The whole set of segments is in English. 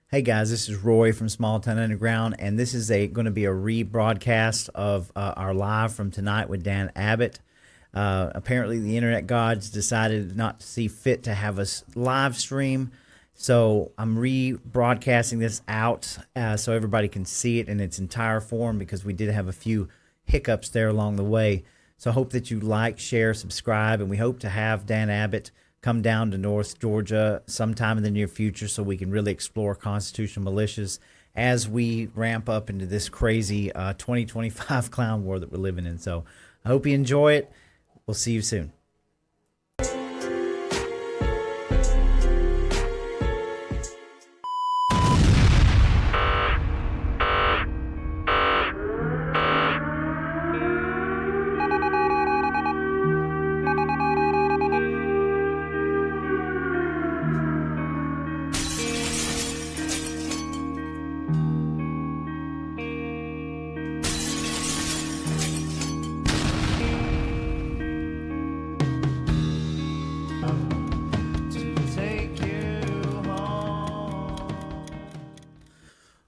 Hey guys, this is Roy from Small Town Underground, and this is going to be a rebroadcast of our live from tonight with Dan Abbott. Apparently, the internet gods decided not to see fit to have us live stream, so I'm rebroadcasting this out so everybody can see it in its entire form because we did have a few hiccups there along the way. So I hope that you like, share, subscribe, and we hope to have Dan Abbott come down to North Georgia sometime in the near future so we can really explore constitutional militias as we ramp up into this crazy 2025 clown war that we're living in. So I hope you enjoy it. We'll see you soon.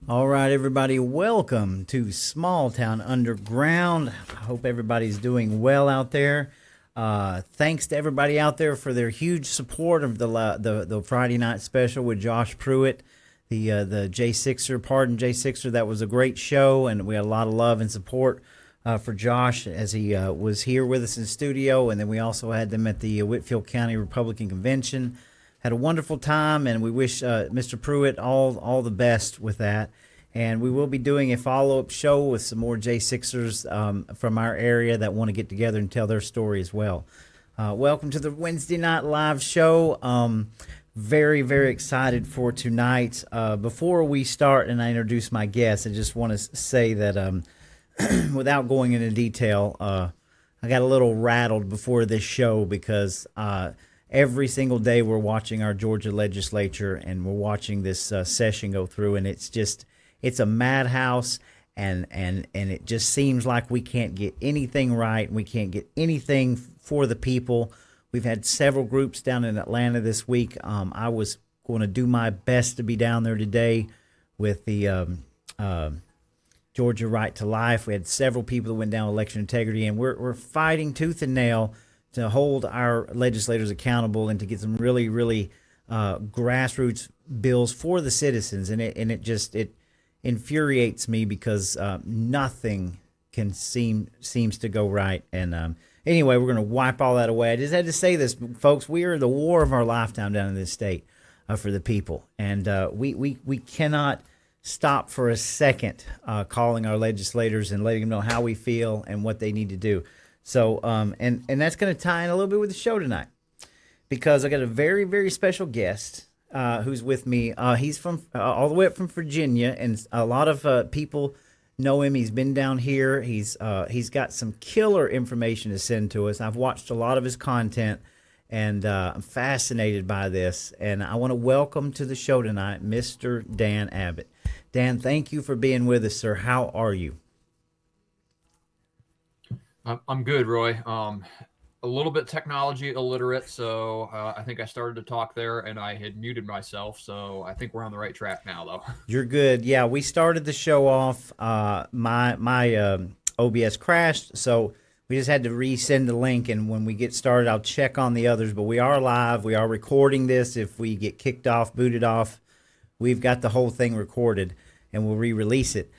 All right, everybody, welcome to Small Town Underground. I hope everybody's doing well out there. Thanks to everybody out there for their huge support of the Friday night special with Josh Pruitt, the J6er. Pardon J6er, that was a great show, and we had a lot of love and support for Josh as he was here with us in studio, and then we also had them at the Whitfield County Republican Convention. Had a wonderful time, and we wish Mr. Pruitt all the best with that. And we will be doing a follow-up show with some more J6ers from our area that want to get together and tell their story as well. Welcome to the Wednesday night live show. Very, very excited for tonight. Before we start and I introduce my guests, I just want to say that without going into detail, I got a little rattled before this show because every single day we're watching our Georgia legislature and we're watching this session go through, and it's a madhouse, and it just seems like we can't get anything right. We can't get anything for the people. We've had several groups down in Atlanta this week. I was going to do my best to be down there today with the Georgia Right to Life. We had several people that went down with election integrity, and we're fighting tooth and nail to hold our legislators accountable and to get some really, really grassroots bills for the citizens. And it infuriates me because nothing seems to go right. And anyway, we're going to wipe all that away. I just had to say this, folks. We are in the war of our lifetime down in this state for the people, and we cannot stop for a second calling our legislators and letting them know how we feel and what they need to do. So, and that's going to tie in a little bit with the show tonight because I got a very, very special guest who's with me. He's from all the way up from Virginia, and a lot of people know him. He's been down here. He's got some killer information to send to us. I've watched a lot of his content, and I'm fascinated by this. And I want to welcome to the show tonight, Mr. Dan Abbott. Dan, thank you for being with us, sir. How are you? I'm good, Roy. A little bit technology illiterate, so I think I started to talk there and I had muted myself. So I think we're on the right track now, though. You're good. Yeah, we started the show off. My OBS crashed, so we just had to resend the link. And when we get started, I'll check on the others. But we are live. We are recording this. If we get kicked off, booted off, we've got the whole thing recorded, and we'll re-release it.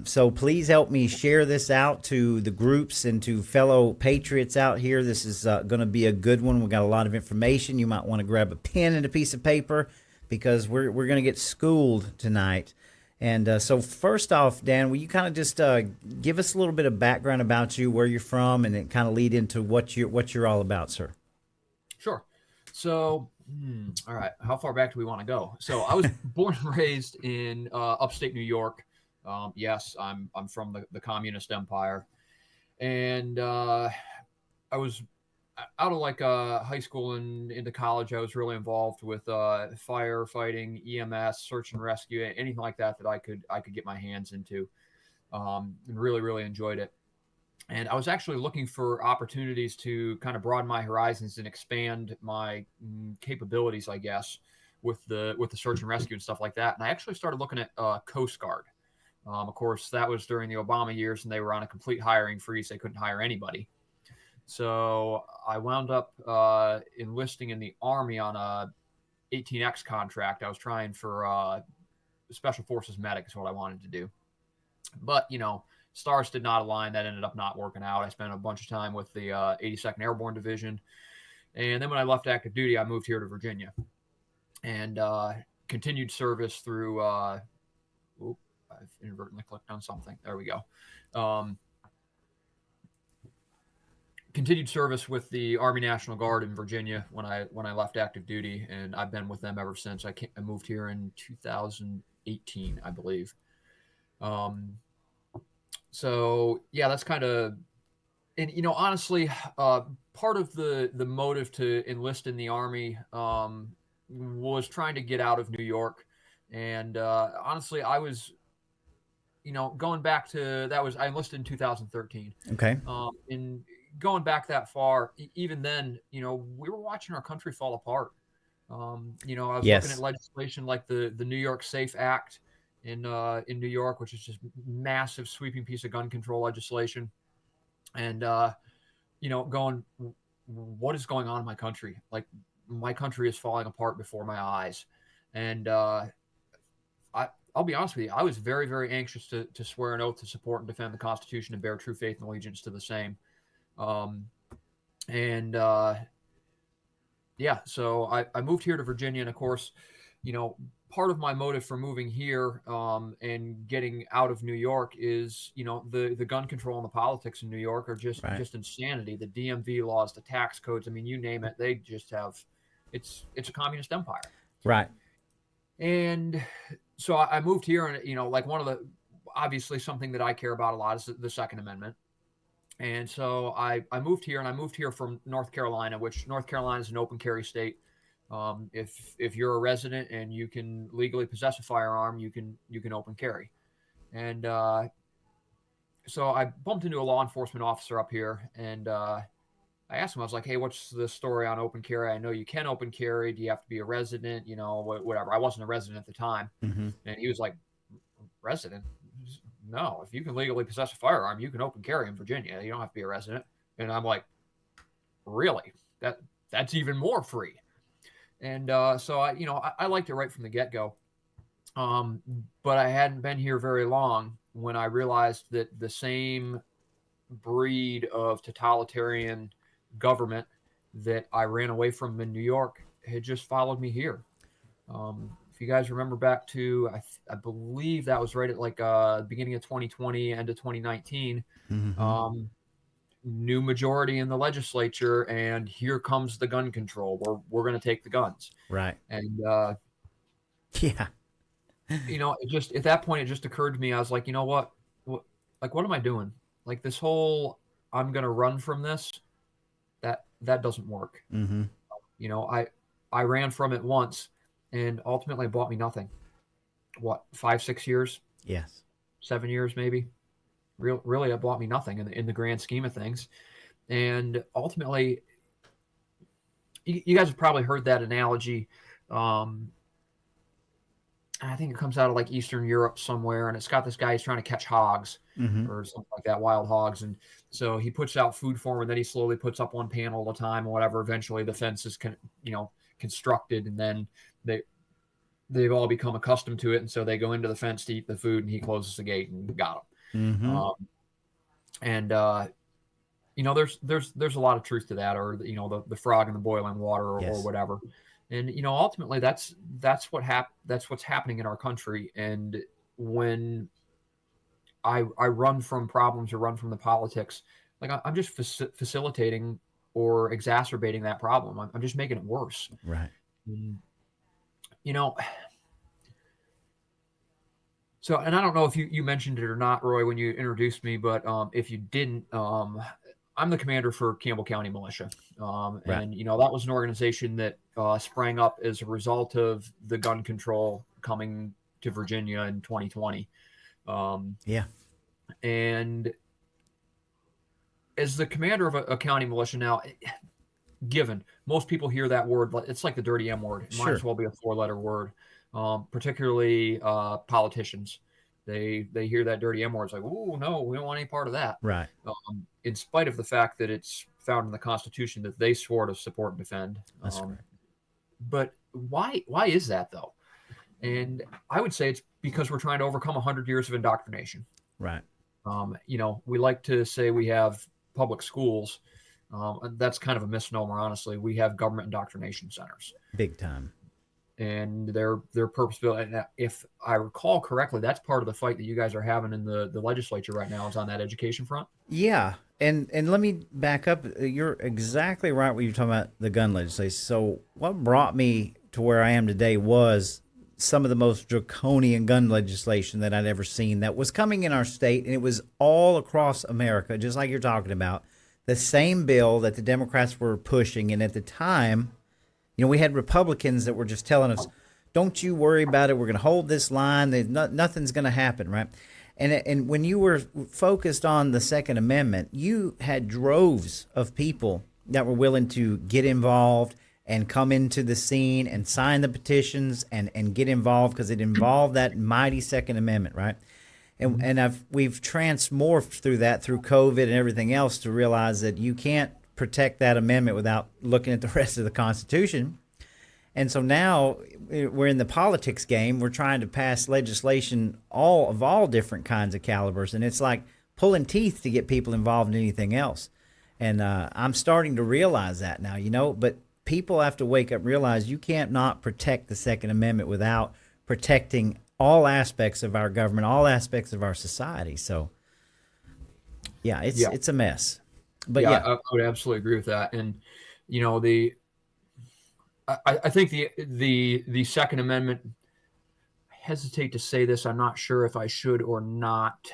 So please help me share this out to the groups and to fellow patriots out here. This is going to be a good one. We got a lot of information. You might want to grab a pen and a piece of paper because we're going to get schooled tonight. And so first off, Dan, will you kind of just give us a little bit of background about you, where you're from, and then kind of lead into what you're all about, sir? Sure. So, all right. How far back do we want to go? So I was born and raised in upstate New York. Yes, I'm from the communist empire, and I was out of like high school and into college. I was really involved with firefighting, EMS, search and rescue, anything like that I could get my hands into, and really enjoyed it. And I was actually looking for opportunities to kind of broaden my horizons and expand my capabilities, I guess, with the search and rescue and stuff like that. And I actually started looking at Coast Guard. Of course, that was during the Obama years, and they were on a complete hiring freeze. They couldn't hire anybody. So I wound up enlisting in the Army on a 18X contract. I was trying for Special Forces medic is what I wanted to do. But, stars did not align. That ended up not working out. I spent a bunch of time with the 82nd Airborne Division. And then when I left active duty, I moved here to Virginia and continued service through I've inadvertently clicked on something. There we go. Continued service with the Army National Guard in Virginia when I left active duty, and I've been with them ever since. I moved here in 2018, I believe. So yeah, that's kind of, and honestly, part of the motive to enlist in the Army was trying to get out of New York, and honestly, I was, going back to I enlisted in 2013. Okay. And going back that far, even then, we were watching our country fall apart. I was Yes. looking at legislation like the New York Safe Act in New York, which is just massive sweeping piece of gun control legislation. And, going, what is going on in my country? Like, my country is falling apart before my eyes. And I'll be honest with you, I was very, very anxious to swear an oath to support and defend the Constitution and bear true faith and allegiance to the same. So I moved here to Virginia, and of course, part of my motive for moving here and getting out of New York is, the gun control and the politics in New York are just insanity. The DMV laws, the tax codes, I mean, you name it, they just have, it's a communist empire. Right. And so I moved here, and, like one of the, obviously something that I care about a lot is the Second Amendment. And so I moved here, and I moved here from North Carolina, which North Carolina is an open carry state. If you're a resident and you can legally possess a firearm, you can open carry. And so I bumped into a law enforcement officer up here, and I asked him, I was like, hey, what's the story on open carry? I know you can open carry. Do you have to be a resident? Whatever. I wasn't a resident at the time. Mm-hmm. And he was like, resident? No, if you can legally possess a firearm, you can open carry in Virginia. You don't have to be a resident. And I'm like, really? That's even more free. And so I liked it right from the get-go. But I hadn't been here very long when I realized that the same breed of totalitarian government that I ran away from in New York had just followed me here. If you guys remember back to, I believe that was right at like beginning of 2020, end of 2019, Mm-hmm. New majority in the legislature, and here comes the gun control. We're going to take the guns. Right. And yeah. It just, at that point, it just occurred to me. I was like, what am I doing? Like this whole, I'm going to run from this. That doesn't work. Mm-hmm. I ran from it once, and ultimately it bought me nothing. What, 5-6 years? Yes. 7 years, maybe. Really, it bought me nothing in the grand scheme of things. And ultimately, you guys have probably heard that analogy. I think it comes out of like Eastern Europe somewhere, and it's got this guy who's trying to catch hogs or something like that, wild hogs. And so he puts out food for them, and then he slowly puts up one panel at a time or whatever. Eventually the fence is constructed, and then they've all become accustomed to it, and so they go into the fence to eat the food, and he closes the gate and got them. Mm-hmm. There's a lot of truth to that, or the frog in the boiling water, or whatever. And ultimately that's what's happening in our country. And when I run from problems or run from the politics, like I'm just facilitating or exacerbating that problem. I'm just making it worse. Right. So, and I don't know if you mentioned it or not, Roy, when you introduced me, but if you didn't, I'm the commander for Campbell County Militia. And, that was an organization that sprang up as a result of the gun control coming to Virginia in 2020. And as the commander of a county militia now, given. Most people hear that word, it's like the dirty M word. It might Sure. as well be a 4-letter word. Particularly politicians. They hear that dirty M word. It's like, oh no, we don't want any part of that. Right. In spite of the fact that it's found in the Constitution that they swore to support and defend. That's correct. But why is that though? And I would say it's because we're trying to overcome 100 years of indoctrination. Right. We like to say we have public schools. That's kind of a misnomer, honestly. We have government indoctrination centers. Big time. And they're purpose-built. And if I recall correctly, that's part of the fight that you guys are having in the legislature right now is on that education front. Yeah. And let me back up. You're exactly right when you're talking about the gun legislation. So what brought me to where I am today was some of the most draconian gun legislation that I'd ever seen that was coming in our state, and it was all across America, just like you're talking about. The same bill that the Democrats were pushing, and at the time, we had Republicans that were just telling us, don't you worry about it. We're going to hold this line. Nothing's going to happen, right? And when you were focused on the Second Amendment, you had droves of people that were willing to get involved and come into the scene and sign the petitions and get involved because it involved that mighty Second Amendment, right? And we've transmorphed through that, through COVID and everything else, to realize that you can't protect that amendment without looking at the rest of the Constitution. And so now we're in the politics game. We're trying to pass legislation of all different kinds of calibers, and it's like pulling teeth to get people involved in anything else. And I'm starting to realize that now, but people have to wake up and realize you can't not protect the Second Amendment without protecting all aspects of our government, all aspects of our society. So, it's a mess. But I would absolutely agree with that. And I think the Second Amendment, I hesitate to say this, I'm not sure if I should or not.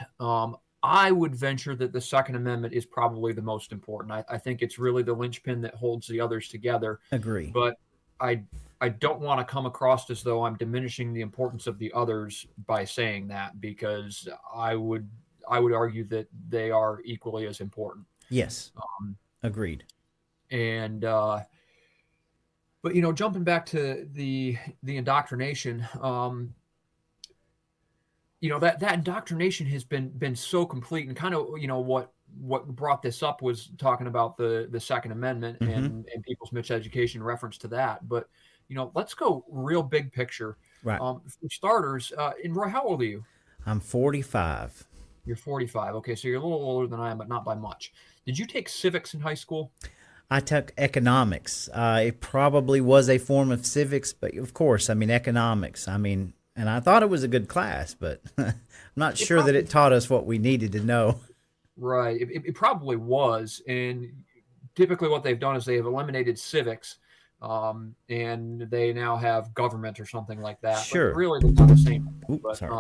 I would venture that the Second Amendment is probably the most important. I think it's really the linchpin that holds the others together. Agree. But I don't want to come across as though I'm diminishing the importance of the others by saying that, because I would argue that they are equally as important. Yes. Agreed. And but jumping back to the indoctrination, that indoctrination has been so complete, and kind of what brought this up was talking about the Second Amendment and people's miseducation, reference to that. But let's go real big picture. Right. For starters, and Roy, how old are you? I'm 45. You're 45. Okay, so you're a little older than I am, but not by much. Did you take civics in high school? I took economics. It probably was a form of civics, but of course, economics. And I thought it was a good class, but I'm not sure that it taught us what we needed to know. Right. It probably was. And typically what they've done is they have eliminated civics, and they now have government or something like that. Sure. But really, they're not the same. Sorry.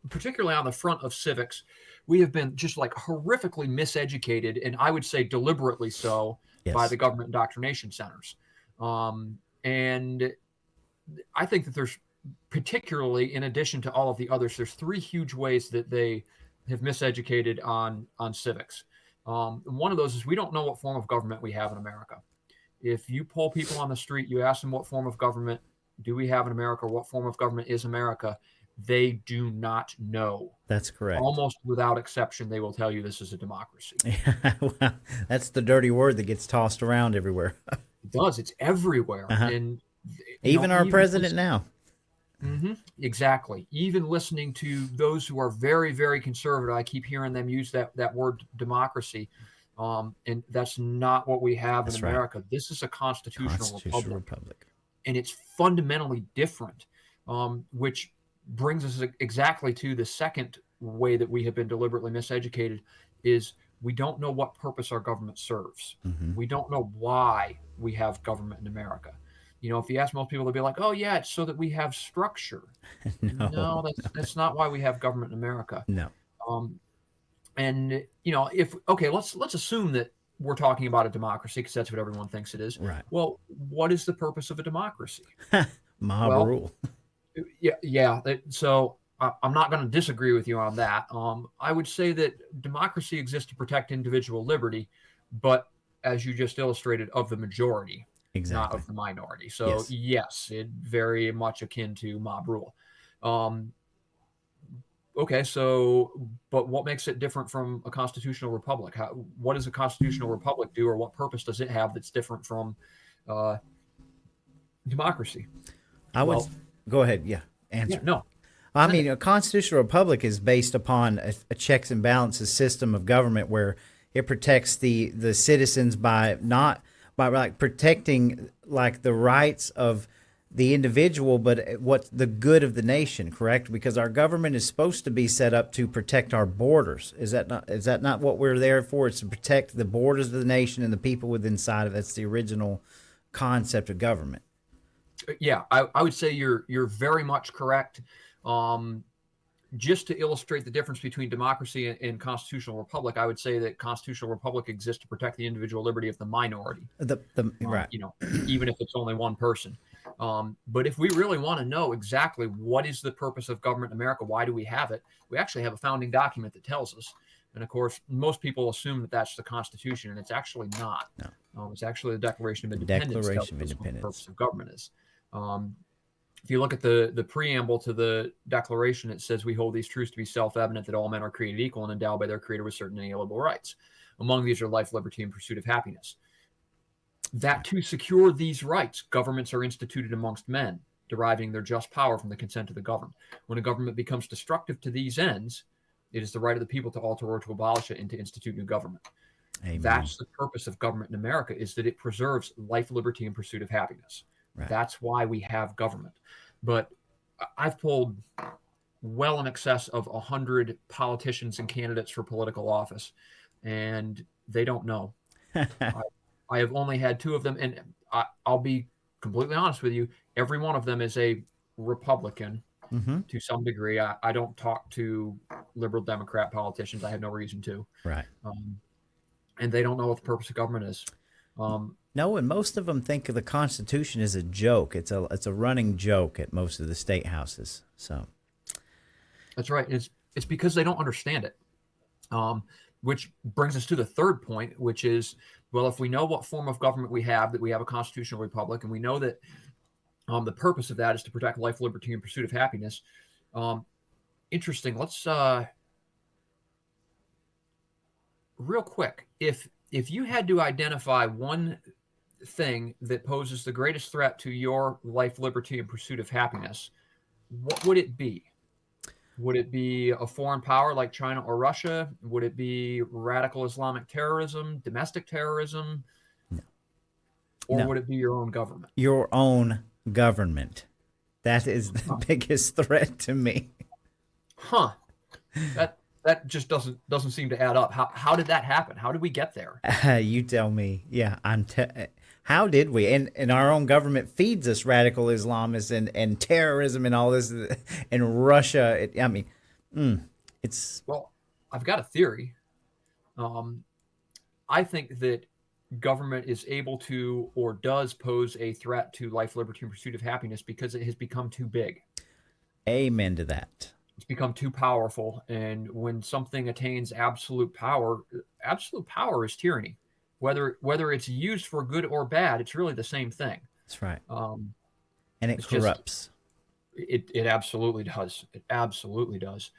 Particularly on the front of civics, we have been just like horrifically miseducated, and I would say deliberately so, by the government indoctrination centers. And I think that there's, particularly in addition to all of the others, there's 3 huge ways that they have miseducated on civics. One of those is we don't know what form of government we have in America. If you poll people on the street, you ask them what form of government do we have in America, or what form of government is America, they do not know. That's correct. Almost without exception, they will tell you this is a democracy. Well, that's the dirty word that gets tossed around everywhere. It does. It's everywhere. And even our president now. Exactly. Even listening to those who are very, very conservative, I keep hearing them use that word democracy. And that's not what we have in America. Right. This is a constitutional republic. And it's fundamentally different, which brings us exactly to the second way that we have been deliberately miseducated, is we don't know what purpose our government serves. We don't know why we have government in America. If you ask most people, they'll be like, oh yeah, it's so that we have structure. No, that's not why we have government in America. No. And let's assume that we're talking about a democracy, because that's what everyone thinks it is. Right. Well, what is the purpose of a democracy? Mob rule. Yeah. So I'm not going to disagree with you on that. I would say that democracy exists to protect individual liberty, but as you just illustrated, of the majority, not Exactly. of the minority. So Yes. yes, it very much akin to mob rule. Um, okay, so but what makes it different from a constitutional republic? What does a constitutional republic do, or what purpose does it have that's different from uh, democracy? I would Well, go ahead. Yeah. yeah, Answer. no, I send mean, it. a constitutional republic is based upon a checks and balances system of government where it protects the citizens by not by like protecting like the rights of the individual, but what's the good of the nation, correct? Because our government is supposed to be set up to protect our borders. Is that not what we're there for? It's to protect the borders of the nation and the people within inside of it. That's the original concept of government. Yeah, I would say you're very much correct. Um, just to illustrate the difference between democracy and constitutional republic, I would say that constitutional republic exists to protect the individual liberty of the minority. The right. You know, even if it's only one person. But if we really want to know exactly what is the purpose of government in America, why do we have it? We actually have a founding document that tells us. And of course, most people assume that that's the Constitution, and it's actually not. No. It's actually the Declaration of Independence tells Declaration of us what the Independence. purpose of government is. Um, if you look at the preamble to the Declaration, it says we hold these truths to be self-evident that all men are created equal and endowed by their Creator with certain inalienable rights. Among these are life, liberty, and pursuit of happiness. That to secure these rights, governments are instituted amongst men, deriving their just power from the consent of the governed. When a government becomes destructive to these ends, it is the right of the people to alter or to abolish it and to institute new government. Amen. That's the purpose of government in America, is that it preserves life, liberty, and pursuit of happiness. Right. That's why we have government. But I've polled well in excess of 100 politicians and candidates for political office, and they don't know. I have only had two of them, and I'll be completely honest with you. Every one of them is a Republican Mm-hmm. to some degree. I don't talk to liberal Democrat politicians. I have no reason to. Right. And they don't know what the purpose of government is. No, and most of them think of the Constitution as a joke. It's a running joke at most of the state houses. So That's right. It's because they don't understand it. Which brings us to the third point, which is, well, if we know what form of government we have, that we have a constitutional republic, and we know that the purpose of that is to protect life, liberty, and pursuit of happiness. Interesting. Let's real quick. If you had to identify one thing that poses the greatest threat to your life, liberty, and pursuit of happiness, what would it be? Would it be a foreign power like China or Russia? Would it be radical Islamic terrorism, domestic terrorism? no. Or No. would it be your own government? Your own government. That is the biggest threat to me. Huh. That just doesn't seem to add up. How did that happen? How did we get there? You tell me. Yeah, how did we? And our own government feeds us radical Islamists and terrorism and all this. And Russia. It's Well, I've got a theory. I think that government is able to or does pose a threat to life, liberty, and pursuit of happiness because it has become too big. amen to that. It's become too powerful. And when something attains absolute power is tyranny. Whether it's used for good or bad, it's really the same thing. That's right. Um, And it it's just corrupts. it absolutely does. It absolutely does.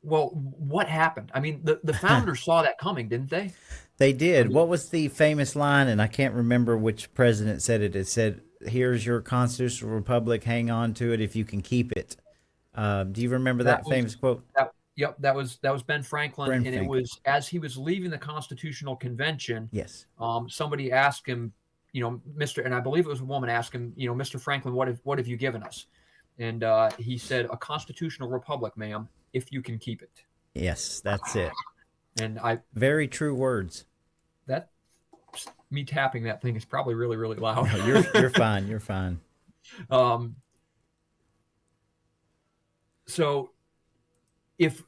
Well, what happened? I mean, the founders saw that coming, didn't they? They I did. mean, What was the famous line? And I can't remember which president said it. It said, "Here's your constitutional republic. Hang on to it if you can keep it." Do you remember that that famous quote? yep, that was Ben Franklin, Bren and it Franklin. was as he was leaving the Constitutional Convention. Yes. Somebody asked him, Mr. and I believe it was a woman asked him, Mr. Franklin, what have you given us? And he said, a constitutional republic, ma'am, if you can keep it. Yes, that's it. And Very true words. that me tapping that thing is probably really, really loud. No, you're fine. You're fine. So if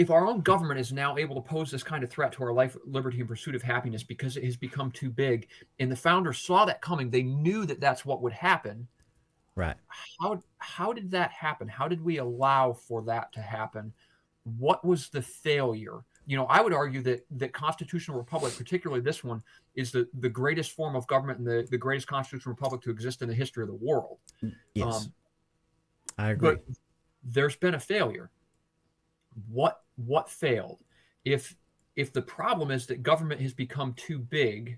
our own government is now able to pose this kind of threat to our life, liberty, and pursuit of happiness because it has become too big, and the founders saw that coming, they knew that that's what would happen. Right. How did that happen? How did we allow for that to happen? What was the failure? I would argue that constitutional republic, particularly this one, is the greatest form of government and the greatest constitutional republic to exist in the history of the world. Yes, I agree. But there's been a failure. What failed? If the problem is that government has become too big,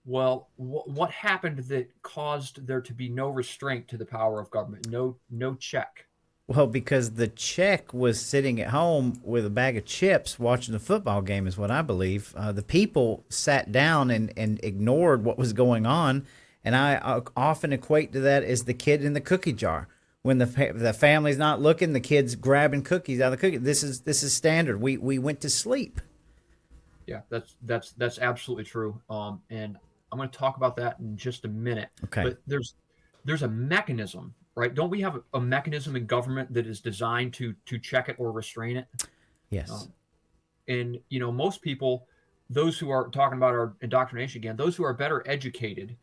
well, what happened that caused there to be no restraint to the power of government, no check? Well, because the Czech was sitting at home with a bag of chips watching the football game, is what I believe. The people sat down and ignored what was going on. And I often equate to that as the kid in the cookie jar. When the family's not looking, the kid's grabbing cookies out of the cookie. This is standard. We went to sleep. Yeah, that's absolutely true. And I'm going to talk about that in just a minute. Okay. But there's a mechanism, right? Don't we have a mechanism in government that is designed to check it or restrain it? Yes. And most people, those who are talking about our indoctrination again, those who are better educated,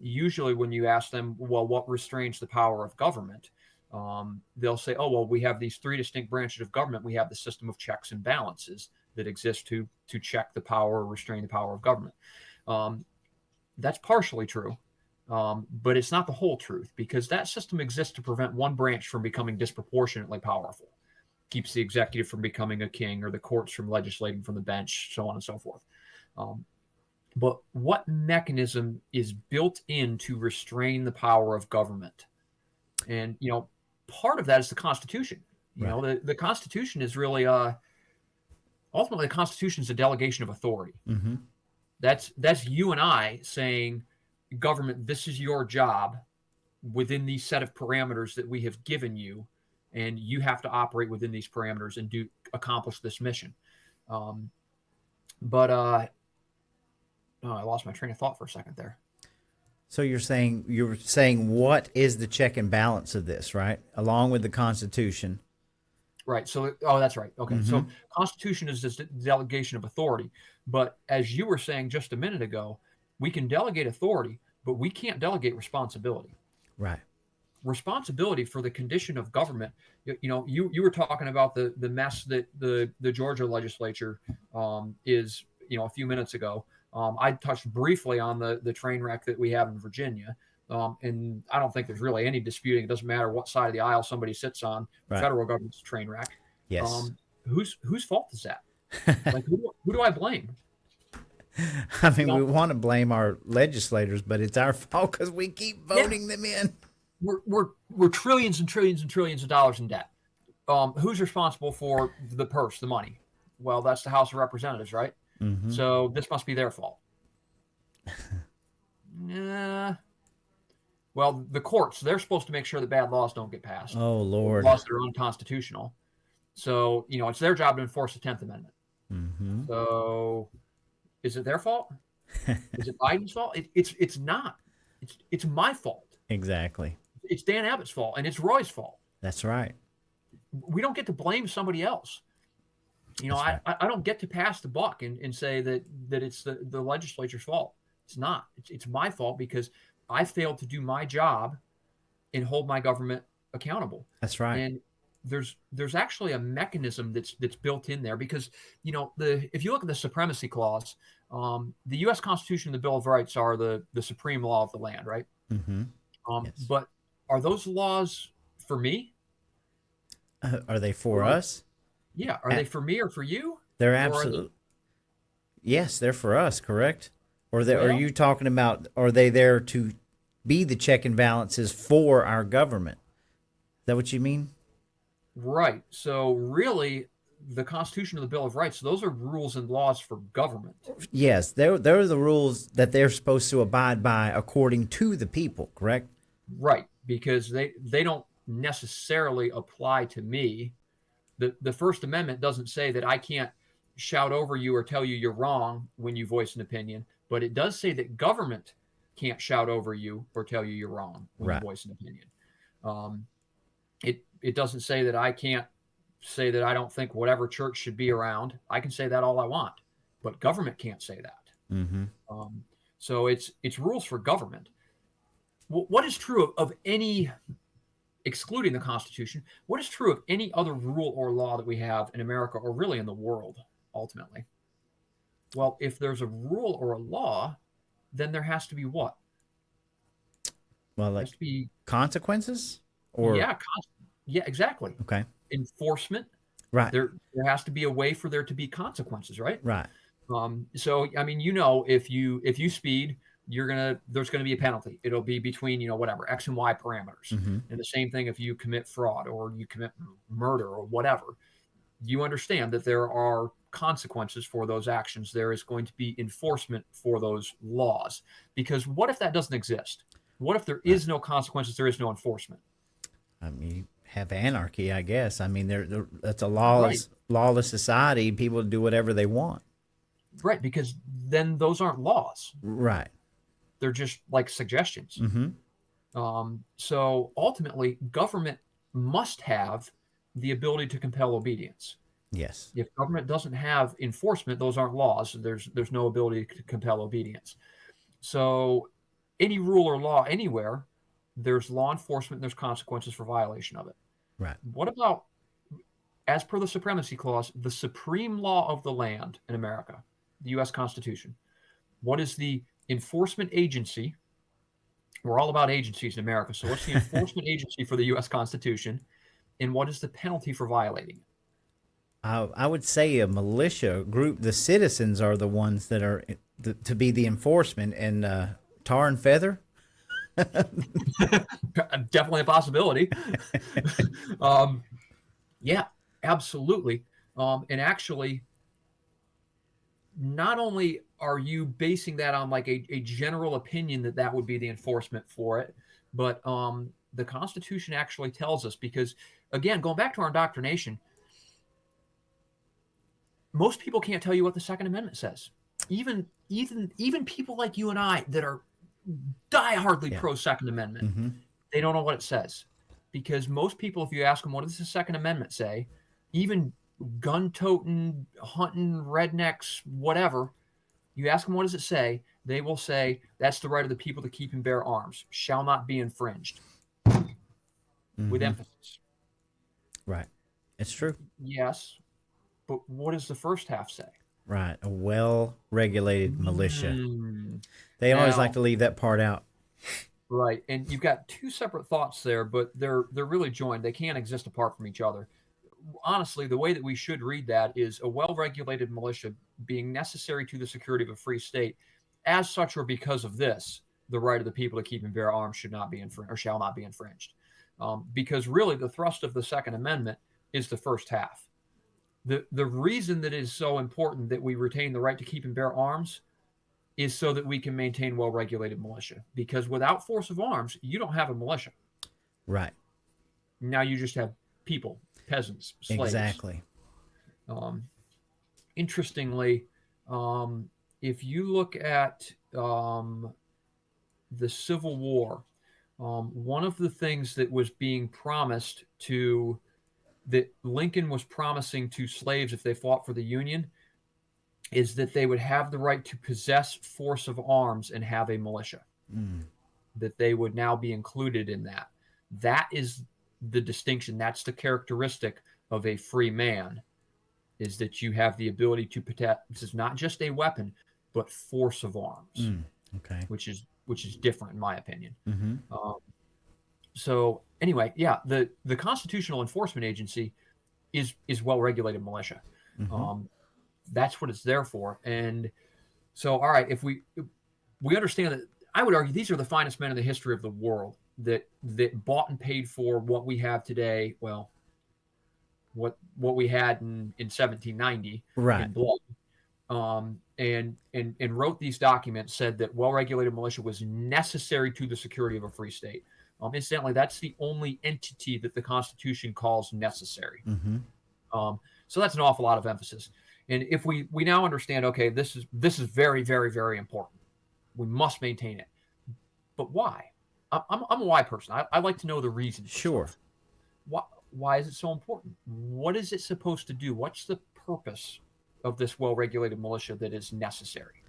usually when you ask them, well, what restrains the power of government? They'll say, oh, well, we have these three distinct branches of government. We have the system of checks and balances that exist to check the power or restrain the power of government. That's partially true, but it's not the whole truth, because that system exists to prevent one branch from becoming disproportionately powerful. Keeps the executive from becoming a king, or the courts from legislating from the bench, so on and so forth. But what mechanism is built in to restrain the power of government? And, part of that is the Constitution. The Constitution is really, ultimately, the Constitution is a delegation of authority. Mm-hmm. That's you and I saying, government, this is your job within these set of parameters that we have given you, and you have to operate within these parameters and accomplish this mission. I lost my train of thought for a second there. So you're saying what is the check and balance of this, right? Along with the Constitution. Right. So, that's right. Okay. Mm-hmm. So Constitution is this delegation of authority. But as you were saying just a minute ago, we can delegate authority, but we can't delegate responsibility. Right. Responsibility for the condition of government. You were talking about the mess that the Georgia legislature is, a few minutes ago. I touched briefly on the train wreck that we have in Virginia. And I don't think there's really any disputing. It doesn't matter what side of the aisle somebody sits on. Right. The federal government's a train wreck. Yes. Whose fault is that? Like, who do I blame? I mean, we want to blame our legislators, but it's our fault because we keep voting them in. We're trillions and trillions and trillions of dollars in debt. Who's responsible for the purse, the money? Well, that's the House of Representatives, right? Mm-hmm. So this must be their fault. Well, the courts, they're supposed to make sure that bad laws don't get passed. Oh, Lord. Laws that are unconstitutional. So, it's their job to enforce the 10th Amendment. Mm-hmm. So, is it their fault? Is it Biden's fault? It's not. It's my fault. Exactly. It's Dan Abbott's fault, and it's Roy's fault. That's right. We don't get to blame somebody else. Right. I don't get to pass the buck and say that it's the legislature's fault. It's not. It's my fault because I failed to do my job and hold my government accountable. That's right. And there's actually a mechanism that's built in there because, if you look at the supremacy clause, the U.S. Constitution and the Bill of Rights are the supreme law of the land, right? Mm-hmm. Yes. But are those laws for me? Are they for us? Yeah. Are they for me or for you? They're absolutely. Yes, they're for us, correct? Or are you talking about, are they there to be the check and balances for our government? Is that what you mean? Right. So really, the Constitution and the Bill of Rights, those are rules and laws for government. Yes, they're the rules that they're supposed to abide by according to the people, correct? Right, because they don't necessarily apply to me. The First Amendment doesn't say that I can't shout over you or tell you you're wrong when you voice an opinion, but it does say that government can't shout over you or tell you you're wrong when you voice an opinion. It doesn't say that I can't say that I don't think whatever church should be around. I can say that all I want, but government can't say that. Mm-hmm. So it's rules for government. What is true of any, excluding the Constitution, what is true of any other rule or law that we have in America or really in the world ultimately? Well, if there's a rule or a law, then there has to be what? Well, There like has to be, consequences or yeah, yeah, exactly. okay. Enforcement. Right. There has to be a way for there to be consequences, right? Right. So I mean, if you speed, there's gonna be a penalty. It'll be between whatever X and Y parameters. Mm-hmm. And the same thing if you commit fraud or you commit murder or whatever. You understand that there are consequences for those actions. There is going to be enforcement for those laws. Because what if that doesn't exist? What if there Right. is no consequences? There is no enforcement. I mean, you have anarchy, I guess. I mean, that's a Right. lawless society. People do whatever they want. Right. Because then those aren't laws. Right. They're just like suggestions. Mm-hmm. So ultimately, government must have the ability to compel obedience. Yes. If government doesn't have enforcement, those aren't laws. There's no ability to compel obedience. So any rule or law anywhere, there's law enforcement, there's consequences for violation of it. Right. What about, as per the Supremacy Clause, the supreme law of the land in America, the U.S. Constitution? What is the enforcement agency? We're all about agencies in America. So what's the enforcement agency for the U.S. Constitution? And what is the penalty for violating it? I would say a militia group. The citizens are the ones that are to be the enforcement, and tar and feather. Definitely a possibility. Yeah, absolutely. And actually, not only are you basing that on like a general opinion that would be the enforcement for it, but the Constitution actually tells us, because again, going back to our indoctrination, most people can't tell you what the Second Amendment says. Even people like you and I that are diehardly Yeah. pro Second Amendment, Mm-hmm. they don't know what it says. Because most people, if you ask them, what does the Second Amendment say? Even gun-toting, hunting, rednecks, whatever, you ask them, what does it say? They will say, that's the right of the people to keep and bear arms, shall not be infringed, with Mm-hmm. emphasis. Right. It's true. Yes, but what does the first half say? Right. A well-regulated militia. They always like Now, to leave that part out. right, and you've got two separate thoughts there, but they're really joined. They can't exist apart from each other. Honestly, the way that we should read that is a well-regulated militia being necessary to the security of a free state. As such, or because of this, the right of the people to keep and bear arms should not be infringed or shall not be infringed. Because really, the thrust of the Second Amendment is the first half. The reason that it is so important that we retain the right to keep and bear arms is so that we can maintain well-regulated militia. Because without force of arms, you don't have a militia. Right. Now you just have people, peasants, slaves. Exactly. Interestingly, if you look at the Civil War, one of the things that was being promised that Lincoln was promising to slaves if they fought for the Union is that they would have the right to possess force of arms and have a militia, that they would now be included in that. That is the distinction. That's the characteristic of a free man, is that you have the ability to protect. This is not just a weapon, but force of arms, Okay. which is different in my opinion. Mm-hmm. So anyway, yeah, the Constitutional Enforcement Agency is well-regulated militia. Mm-hmm. That's what it's there for. And so, all right, if we understand that, I would argue these are the finest men in the history of the world that bought and paid for what we have today. Well, what we had in 1790 Right. in blood, and wrote these documents, said that well-regulated militia was necessary to the security of a free state. Incidentally, that's the only entity that the Constitution calls necessary. Mm-hmm. So that's an awful lot of emphasis. And if we now understand, okay, this is very, very, very important. We must maintain it. But why? I'm a why person. I like to know the reasons. Sure. Why is it so important? What is it supposed to do? What's the purpose of this well-regulated militia that is necessary?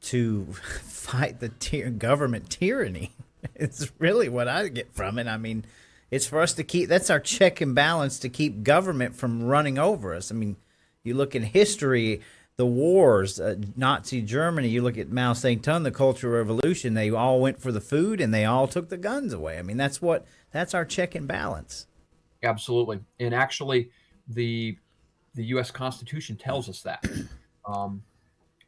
To fight the government tyranny. It's really what I get from it. I mean, it's for us to keep, that's our check and balance to keep government from running over us. I mean, You look in history, the wars, Nazi Germany, you look at Mao Zedong, the Cultural Revolution, they all went for the food and they all took the guns away. I mean, that's our check and balance. Absolutely. And actually, the U.S. Constitution tells us that. Um,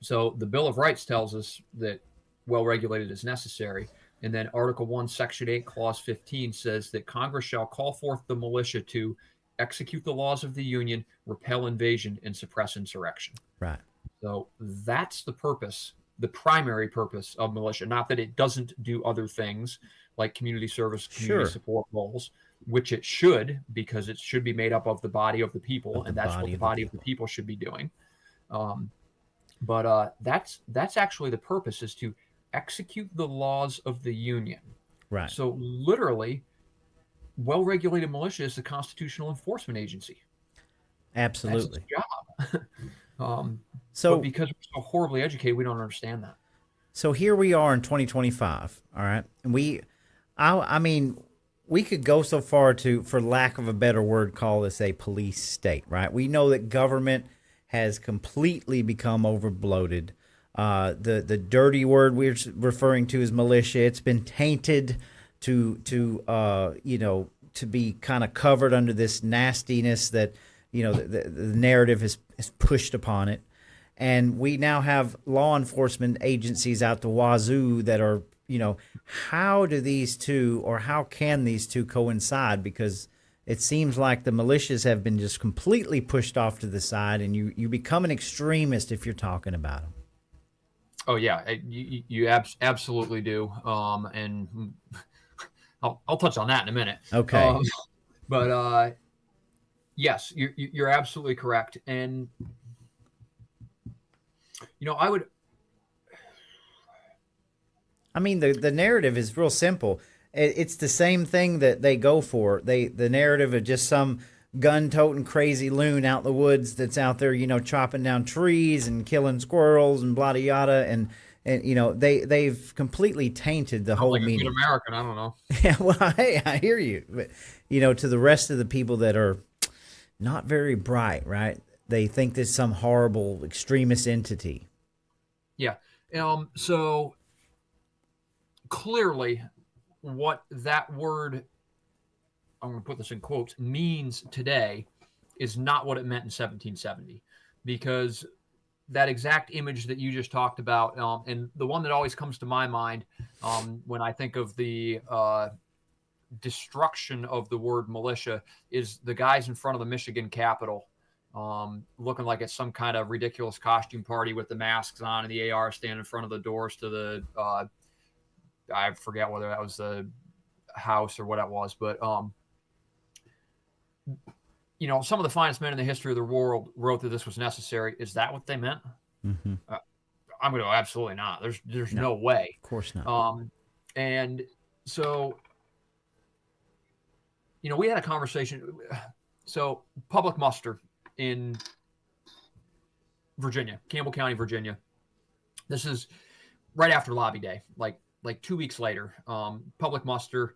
so the Bill of Rights tells us that well regulated is necessary. And then Article 1, Section 8, Clause 15 says that Congress shall call forth the militia to execute the laws of the Union, repel invasion, and suppress insurrection. Right. So that's the purpose, the primary purpose of militia. Not that it doesn't do other things like community service, community support roles, which it should, because it should be made up of the body of the people, and that's what the body of the people should be doing. But that's actually the purpose, is to execute the laws of the Union. Right. So literally, well-regulated militia is the constitutional enforcement agency. Absolutely. That's its job. So but because we're so horribly educated, we don't understand that. So here we are in 2025, all right? And I mean, we could go so far to, for lack of a better word, call this a police state, right? We know that government has completely become overbloated. The dirty word we're referring to is militia. It's been tainted to be kind of covered under this nastiness that, the narrative is pushed upon it. And we now have law enforcement agencies out the wazoo that are, how do these two, or how can these two coincide? Because it seems like the militias have been just completely pushed off to the side, and you become an extremist if you're talking about them. Oh yeah, you absolutely do. And I'll touch on that in a minute. Okay. But yes, you're absolutely correct. And I mean, the narrative is real simple. It's the same thing that they go for. The narrative of just some gun-toting crazy loon out in the woods that's out there, chopping down trees and killing squirrels and blah yada, and they've completely tainted the whole meaning. Good American, I don't know. Yeah, well, hey, I hear you, but to the rest of the people that are not very bright, right? They think there's some horrible extremist entity. Yeah. So clearly, what that word, I'm going to put this in quotes, means today is not what it meant in 1770, because that exact image that you just talked about, and the one that always comes to my mind when I think of the destruction of the word militia, is the guys in front of the Michigan Capitol looking like it's some kind of ridiculous costume party with the masks on and the AR standing in front of the doors to the I forget whether that was the house or what it was, but some of the finest men in the history of the world wrote that this was necessary. Is that what they meant? Mm-hmm. I'm going to go, absolutely not. There's no way. Of course not. And so, we had a conversation. So public muster in Virginia, Campbell County, Virginia. This is right after Lobby Day, like 2 weeks later. Public muster.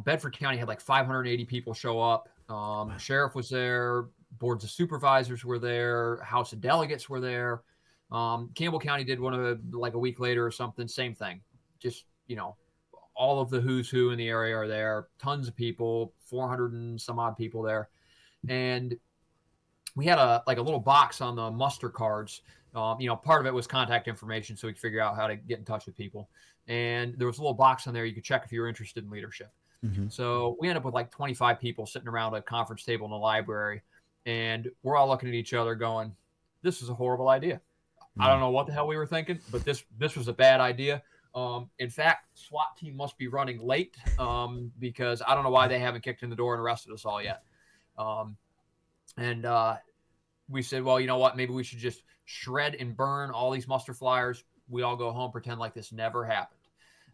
Bedford County had like 580 people show up. Sheriff was there. Boards of supervisors were there. House of delegates were there. Campbell County did one of like a week later or something. Same thing. Just, all of the who's who in the area are there. Tons of people, 400 and some odd people there. And we had a little box on the muster cards. Part of it was contact information, so we could figure out how to get in touch with people. And there was a little box on there you could check if you were interested in leadership. Mm-hmm. So we ended up with like 25 people sitting around a conference table in the library, and we're all looking at each other going, this is a horrible idea. Mm-hmm. I don't know what the hell we were thinking, but this was a bad idea. In fact, SWAT team must be running late because I don't know why they haven't kicked in the door and arrested us all yet. And we said, well, you know what? Maybe we should just shred and burn all these muster flyers. We all go home, pretend like this never happened.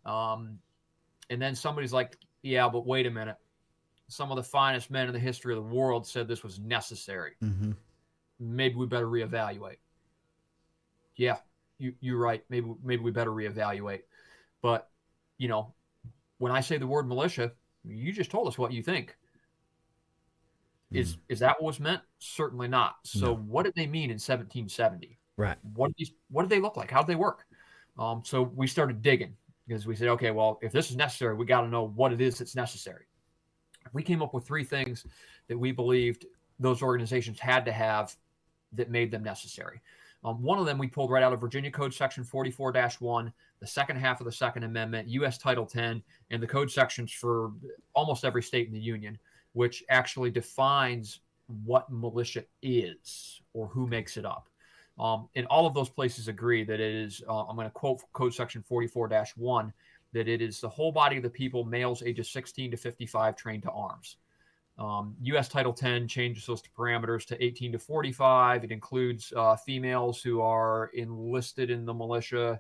And then somebody's like, yeah, but wait a minute. Some of the finest men in the history of the world said this was necessary. Mm-hmm. Maybe we better reevaluate. Yeah, you're right. Maybe we better reevaluate. But, when I say the word militia, you just told us what you think. Is that what was meant? Certainly not. So No. what did they mean in 1770? Right. What did they look like? How did they work? So we started digging because we said, okay, well, if this is necessary, we got to know what it is that's necessary. We came up with 3 things that we believed those organizations had to have that made them necessary. One of them we pulled right out of Virginia Code Section 44-1, the second half of the Second Amendment, U.S. Title 10, and the code sections for almost every state in the Union, which actually defines what militia is or who makes it up. And all of those places agree that it is, I'm going to quote Code Section 44-1, that it is the whole body of the people, males ages 16 to 55, trained to arms. U.S. Title 10 changes those parameters to 18 to 45. It includes females who are enlisted in the militia,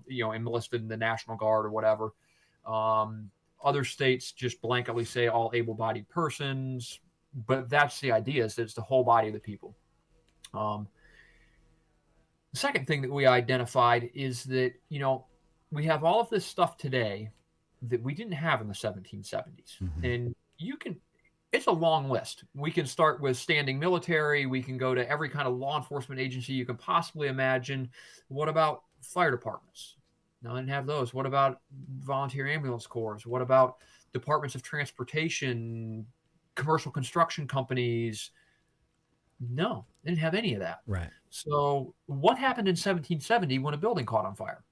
enlisted in the National Guard or whatever. Other states just blanketly say all able-bodied persons, but that's the idea, is that it's the whole body of the people. The second thing that we identified is that, we have all of this stuff today that we didn't have in the 1770s. And it's a long list. We can start with standing military. We can go to every kind of law enforcement agency you can possibly imagine. What about fire departments? No, I didn't have those. What about volunteer ambulance corps? What about departments of transportation, commercial construction companies? No, they didn't have any of that. Right. So what happened in 1770 when a building caught on fire?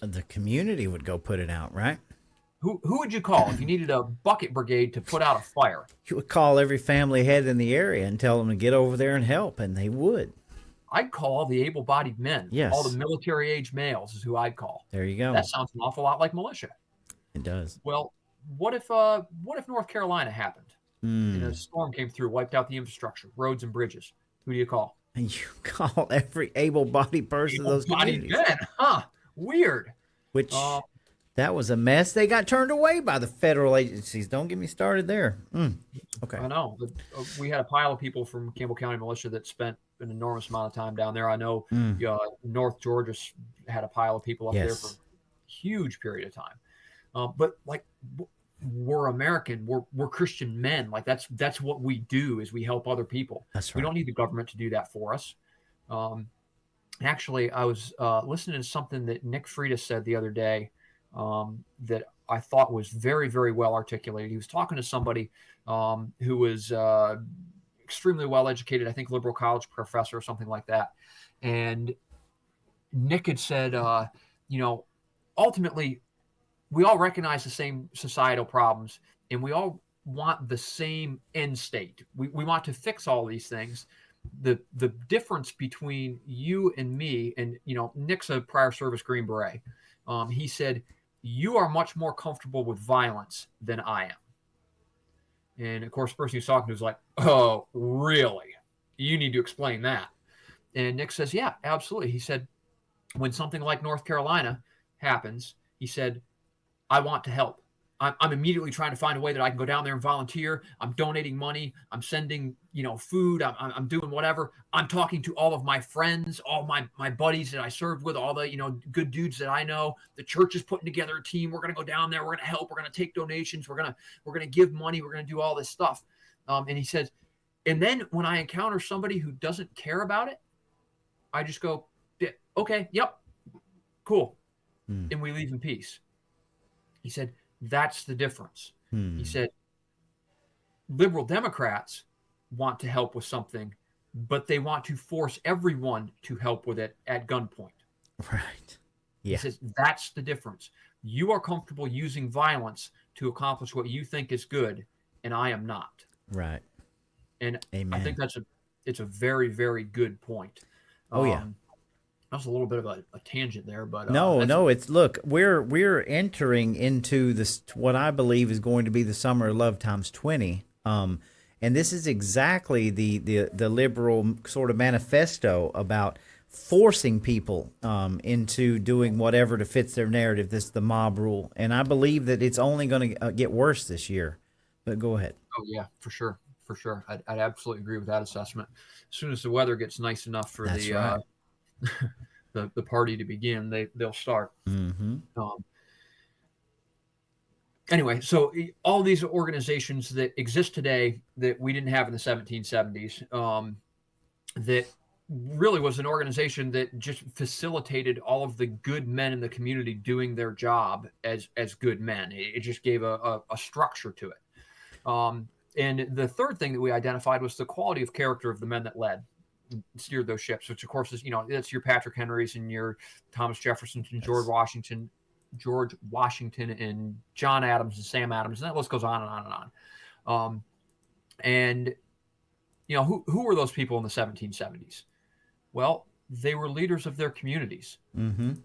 The community would go put it out, right? Who would you call if you needed a bucket brigade to put out a fire? You would call every family head in the area and tell them to get over there and help, and they would. I'd call the able-bodied men. Yes. All the military-age males is who I'd call. There you go. That sounds an awful lot like militia. It does. Well, what if North Carolina happened? And a storm came through, wiped out the infrastructure, roads and bridges. Who do you call? And you call every able-bodied person of those communities. Men, huh? Weird. Which, that was a mess. They got turned away by the federal agencies. Don't get me started there. Okay. I know. We had a pile of people from Campbell County Militia that spent an enormous amount of time down there. I know North Georgia had a pile of people up there for a huge period of time. But like, we're American. We're Christian men. Like that's what we do, is we help other people. That's right. We don't need the government to do that for us. Actually, I was listening to something that Nick Frieda said the other day that I thought was very, very well articulated. He was talking to somebody who was extremely well educated, I think liberal college professor or something like that. And Nick had said, ultimately, we all recognize the same societal problems, and we all want the same end state. We want to fix all these things. The difference between you and me, and Nick's a prior service Green Beret. He said, you are much more comfortable with violence than I am. And of course, the person he's talking to was like, oh, really? You need to explain that. And Nick says, yeah, absolutely. He said, when something like North Carolina happens, he said, I want to help. I'm immediately trying to find a way that I can go down there and volunteer. I'm donating money. I'm sending, food. I'm doing whatever. I'm talking to all of my friends, all my buddies that I served with, all the, good dudes that I know. The church is putting together a team. We're going to go down there. We're going to help. We're going to take donations. We're going to give money. We're going to do all this stuff. And he says, and then when I encounter somebody who doesn't care about it, I just go, okay, yep, cool. And we leave in peace. He said, that's the difference. He said, liberal Democrats want to help with something, but they want to force everyone to help with it at gunpoint. Right. Yeah. He says, that's the difference. You are comfortable using violence to accomplish what you think is good, and I am not. Right. And Amen. I think it's a very, very good point. Oh, yeah. That's a little bit of a tangent there, but no. It's look, we're entering into this what I believe is going to be the summer of love times 20, and this is exactly the liberal sort of manifesto about forcing people into doing whatever to fit their narrative. This is the mob rule, and I believe that it's only going to get worse this year. But go ahead. Oh yeah, for sure. I'd absolutely agree with that assessment. As soon as the weather gets nice enough for the party to begin, they'll start. anyway, so all these organizations that exist today that we didn't have in the 1770s, that really was an organization that just facilitated all of the good men in the community doing their job as good men. It just gave a structure to it. And the third thing that we identified was the quality of character of the men that led, steered those ships, which of course is, that's your Patrick Henrys and your Thomas Jeffersons and George Washington and John Adams and Sam Adams, and that list goes on and on and on. And who were those people in the 1770s? Well, they were leaders of their communities. Mm-hmm.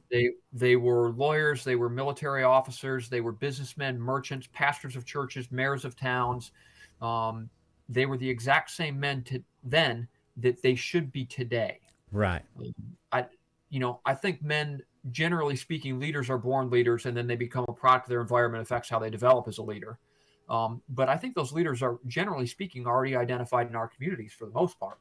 They were lawyers, they were military officers, they were businessmen, merchants, pastors of churches, mayors of towns. They were the exact same men then that they should be today. Right. I think men, generally speaking, leaders are born leaders, and then they become a product of their environment, affects how they develop as a leader. But I think those leaders are, generally speaking, already identified in our communities for the most part.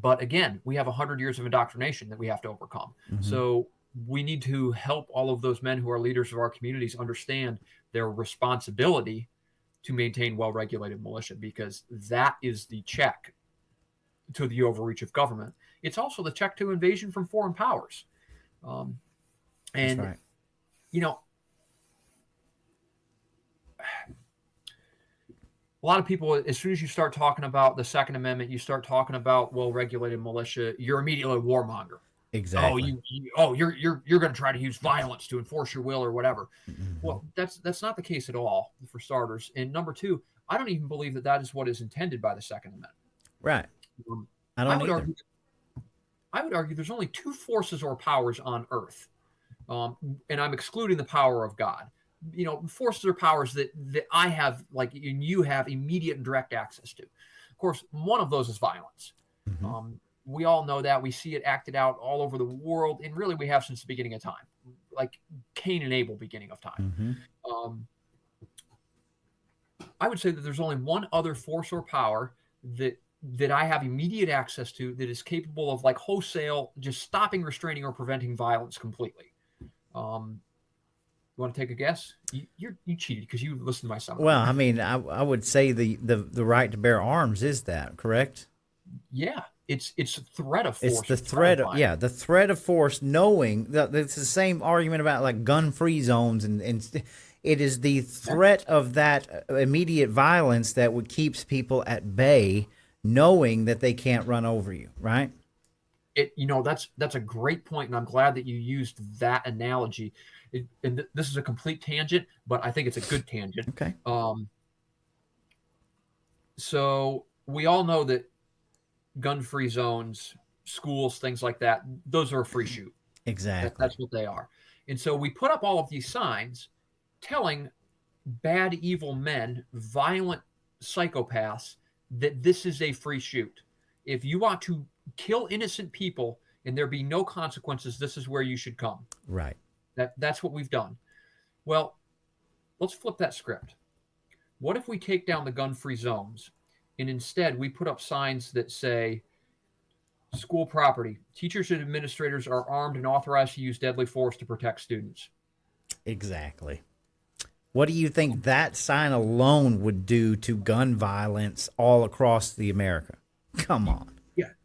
But again, we have 100 years of indoctrination that we have to overcome. Mm-hmm. So we need to help all of those men who are leaders of our communities understand their responsibility to maintain well-regulated militia, because that is the check to the overreach of government. It's also the check to invasion from foreign powers. And, that's right. A lot of people, as soon as you start talking about the Second Amendment, you start talking about well-regulated militia, you're immediately a warmonger. Exactly. You're going to try to use violence to enforce your will or whatever. Mm-hmm. Well, that's not the case at all, for starters. And number two, I don't even believe that is what is intended by the Second Amendment. Right. I would argue there's only two forces or powers on Earth, and I'm excluding the power of God. Forces or powers that I have, and you have immediate and direct access to. Of course, one of those is violence. Mm-hmm. We all know that. We see it acted out all over the world, and really we have since the beginning of time, like Cain and Abel beginning of time. Mm-hmm. I would say that there's only one other force or power that I have immediate access to that is capable of wholesale just stopping, restraining, or preventing violence completely. You want to take a guess? You cheated because you listened to my summary. Well, I mean, I would say the right to bear arms is that correct? Yeah, it's threat of force. It's the threat of the threat of force. Knowing that it's the same argument about gun-free zones, and it is the threat of that immediate violence that would keeps people at bay, knowing that they can't run over you, right? That's a great point, and I'm glad that you used that analogy. This is a complete tangent, but I think it's a good tangent. Okay. So we all know that gun-free zones, schools, things like that, those are a free shoot. Exactly. That's what they are. And so we put up all of these signs telling bad, evil men, violent psychopaths, that this is a free shoot. If you want to kill innocent people and there be no consequences, this is where you should come. Right. That's what we've done. Well, let's flip that script. What if we take down the gun-free zones and instead we put up signs that say, school property, teachers and administrators are armed and authorized to use deadly force to protect students? Exactly. What do you think that sign alone would do to gun violence all across the America? Come on.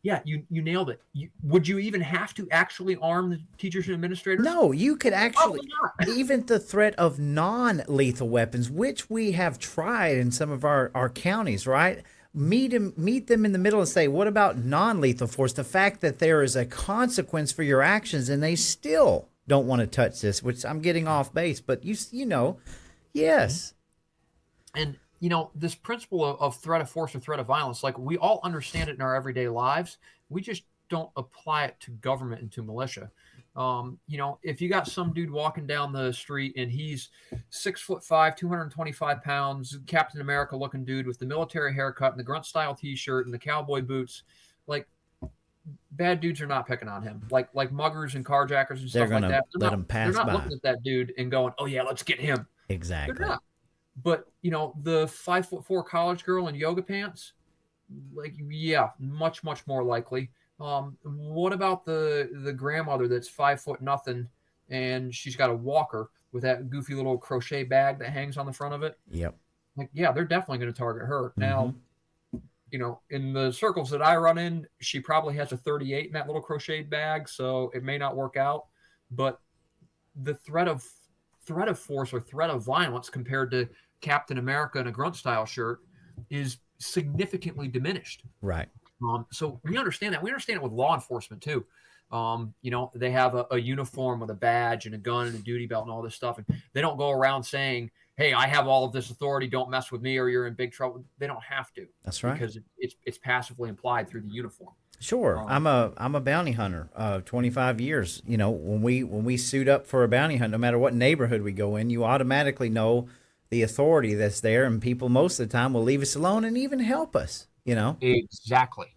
Yeah, you nailed it. Would you even have to actually arm the teachers and administrators? No, you could actually, even the threat of non-lethal weapons, which we have tried in some of our counties, right? Meet them in the middle and say, what about non-lethal force? The fact that there is a consequence for your actions and they still don't want to touch this, which I'm getting off base, but yes. And this principle of threat of force or threat of violence, we all understand it in our everyday lives. We just don't apply it to government and to militia. If you got some dude walking down the street and he's 6'5", 225 pounds, Captain America looking dude with the military haircut and the grunt style t-shirt and the cowboy boots, bad dudes are not picking on him. Like muggers and carjackers and stuff like that. Let him pass they're not by. looking at that dude and going, oh yeah, let's get him. Exactly. They're not. But the 5'4" college girl in yoga pants, much more likely. What about the grandmother that's 5 foot nothing and she's got a walker? with that goofy little crochet bag that hangs on the front of it. Yep. Like, yeah, they're definitely going to target her. Mm-hmm. Now, in the circles that I run in, she probably has a 38 in that little crocheted bag, so it may not work out. But the threat of force or threat of violence compared to Captain America in a grunt style shirt is significantly diminished. Right. So we understand that. We understand it with law enforcement too. They have a uniform with a badge and a gun and a duty belt and all this stuff, and they don't go around saying, "Hey, I have all of this authority. Don't mess with me, or you're in big trouble." They don't have to. That's right. Because it's passively implied through the uniform. Sure. I'm a bounty hunter. 25 years. When we suit up for a bounty hunt, no matter what neighborhood we go in, you automatically know the authority that's there, and people most of the time will leave us alone and even help us. Exactly.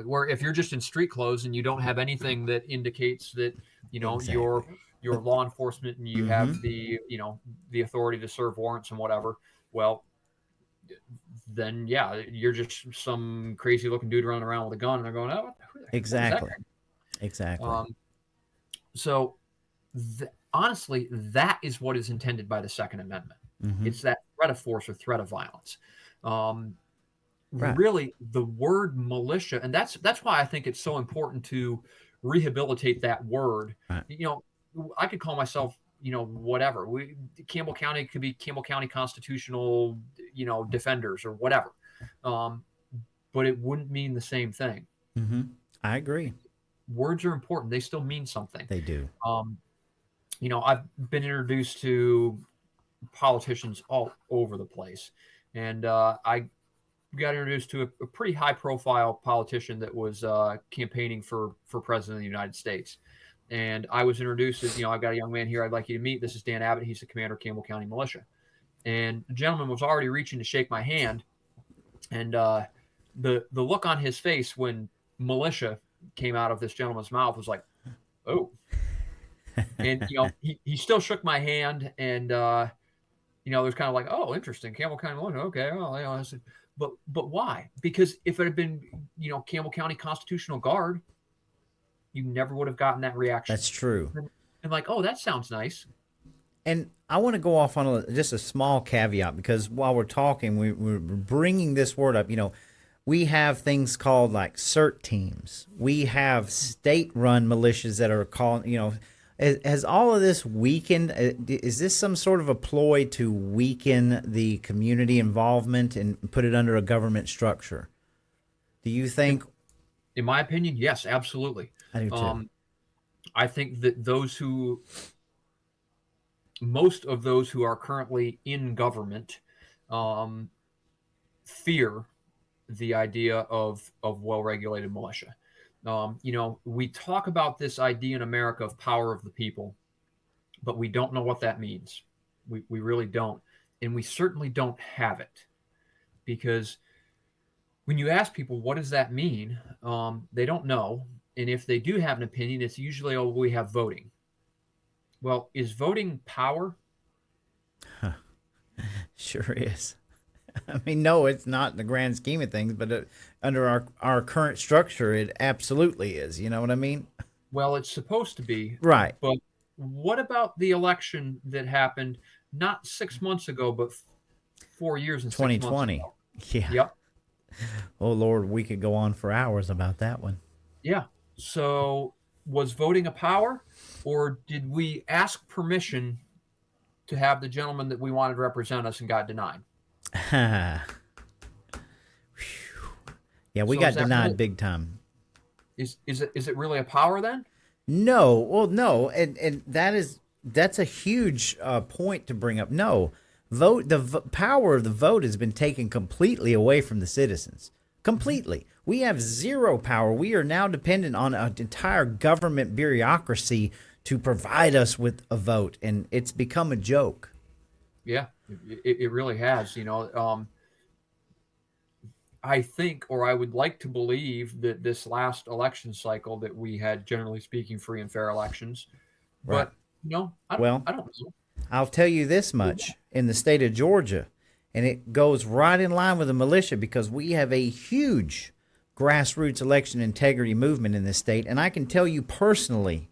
Where if you're just in street clothes and you don't have anything that indicates that Exactly. you're law enforcement and you have the authority to serve warrants and whatever, well, then yeah, you're just some crazy looking dude running around with a gun, and they're going, "Oh, Exactly. So, honestly, that is what is intended by the Second Amendment. Mm-hmm. It's that threat of force or threat of violence. Right. Really, the word militia, and that's why I think it's so important to rehabilitate that word. Right. I could call myself, whatever. Campbell County could be Campbell County Constitutional, Defenders or whatever. But it wouldn't mean the same thing. Mm-hmm. I agree. Words are important. They still mean something. They do. I've been introduced to politicians all over the place, and I got introduced to a pretty high-profile politician that was campaigning for president of the United States. And I was introduced as, I've got a young man here I'd like you to meet. This is Dan Abbott. He's the commander of Campbell County Militia. And the gentleman was already reaching to shake my hand. And the look on his face when militia came out of this gentleman's mouth was like, oh. And, he still shook my hand. And, there's kind of like, oh, interesting. Campbell County Militia. Okay. Well, I said, but why? Because if it had been, Campbell County Constitutional Guard, you never would have gotten that reaction. That's true. And like, oh, that sounds nice. And I want to go off on just a small caveat, because while we're talking, we're bringing this word up. We have things called like CERT teams. We have state-run militias that are called, has all of this weakened? Is this some sort of a ploy to weaken the community involvement and put it under a government structure? Do you think? In my opinion, yes, absolutely. I do too. I think that most of those who are currently in government fear the idea of well-regulated militia. We talk about this idea in America of power of the people, but we don't know what that means. We really don't. And we certainly don't have it, because when you ask people, what does that mean? They don't know. And if they do have an opinion, it's usually, oh, we have voting. Well, is voting power? Sure is. I mean, no, it's not in the grand scheme of things, but under our current structure, it absolutely is. You know what I mean? Well, it's supposed to be. Right. But what about the election that happened not 6 months ago, but 4 years and 2020? 6 months ago? Yeah. Yep. Oh, Lord, we could go on for hours about that one. Yeah. So was voting a power, or did we ask permission to have the gentleman that we wanted to represent us and got denied? Yeah, we got denied big time. Is it really a power then? No. Well, no, and that's a huge point to bring up. No, power of the vote has been taken completely away from the citizens. Completely. We have zero power. We are now dependent on an entire government bureaucracy to provide us with a vote, and it's become a joke. Yeah, it really has. I think, or I would like to believe, that this last election cycle that we had, generally speaking, free and fair elections. Right. But I don't know. I'll tell you this much: in the state of Georgia, and it goes right in line with the militia, because we have a huge grassroots election integrity movement in this state. And I can tell you personally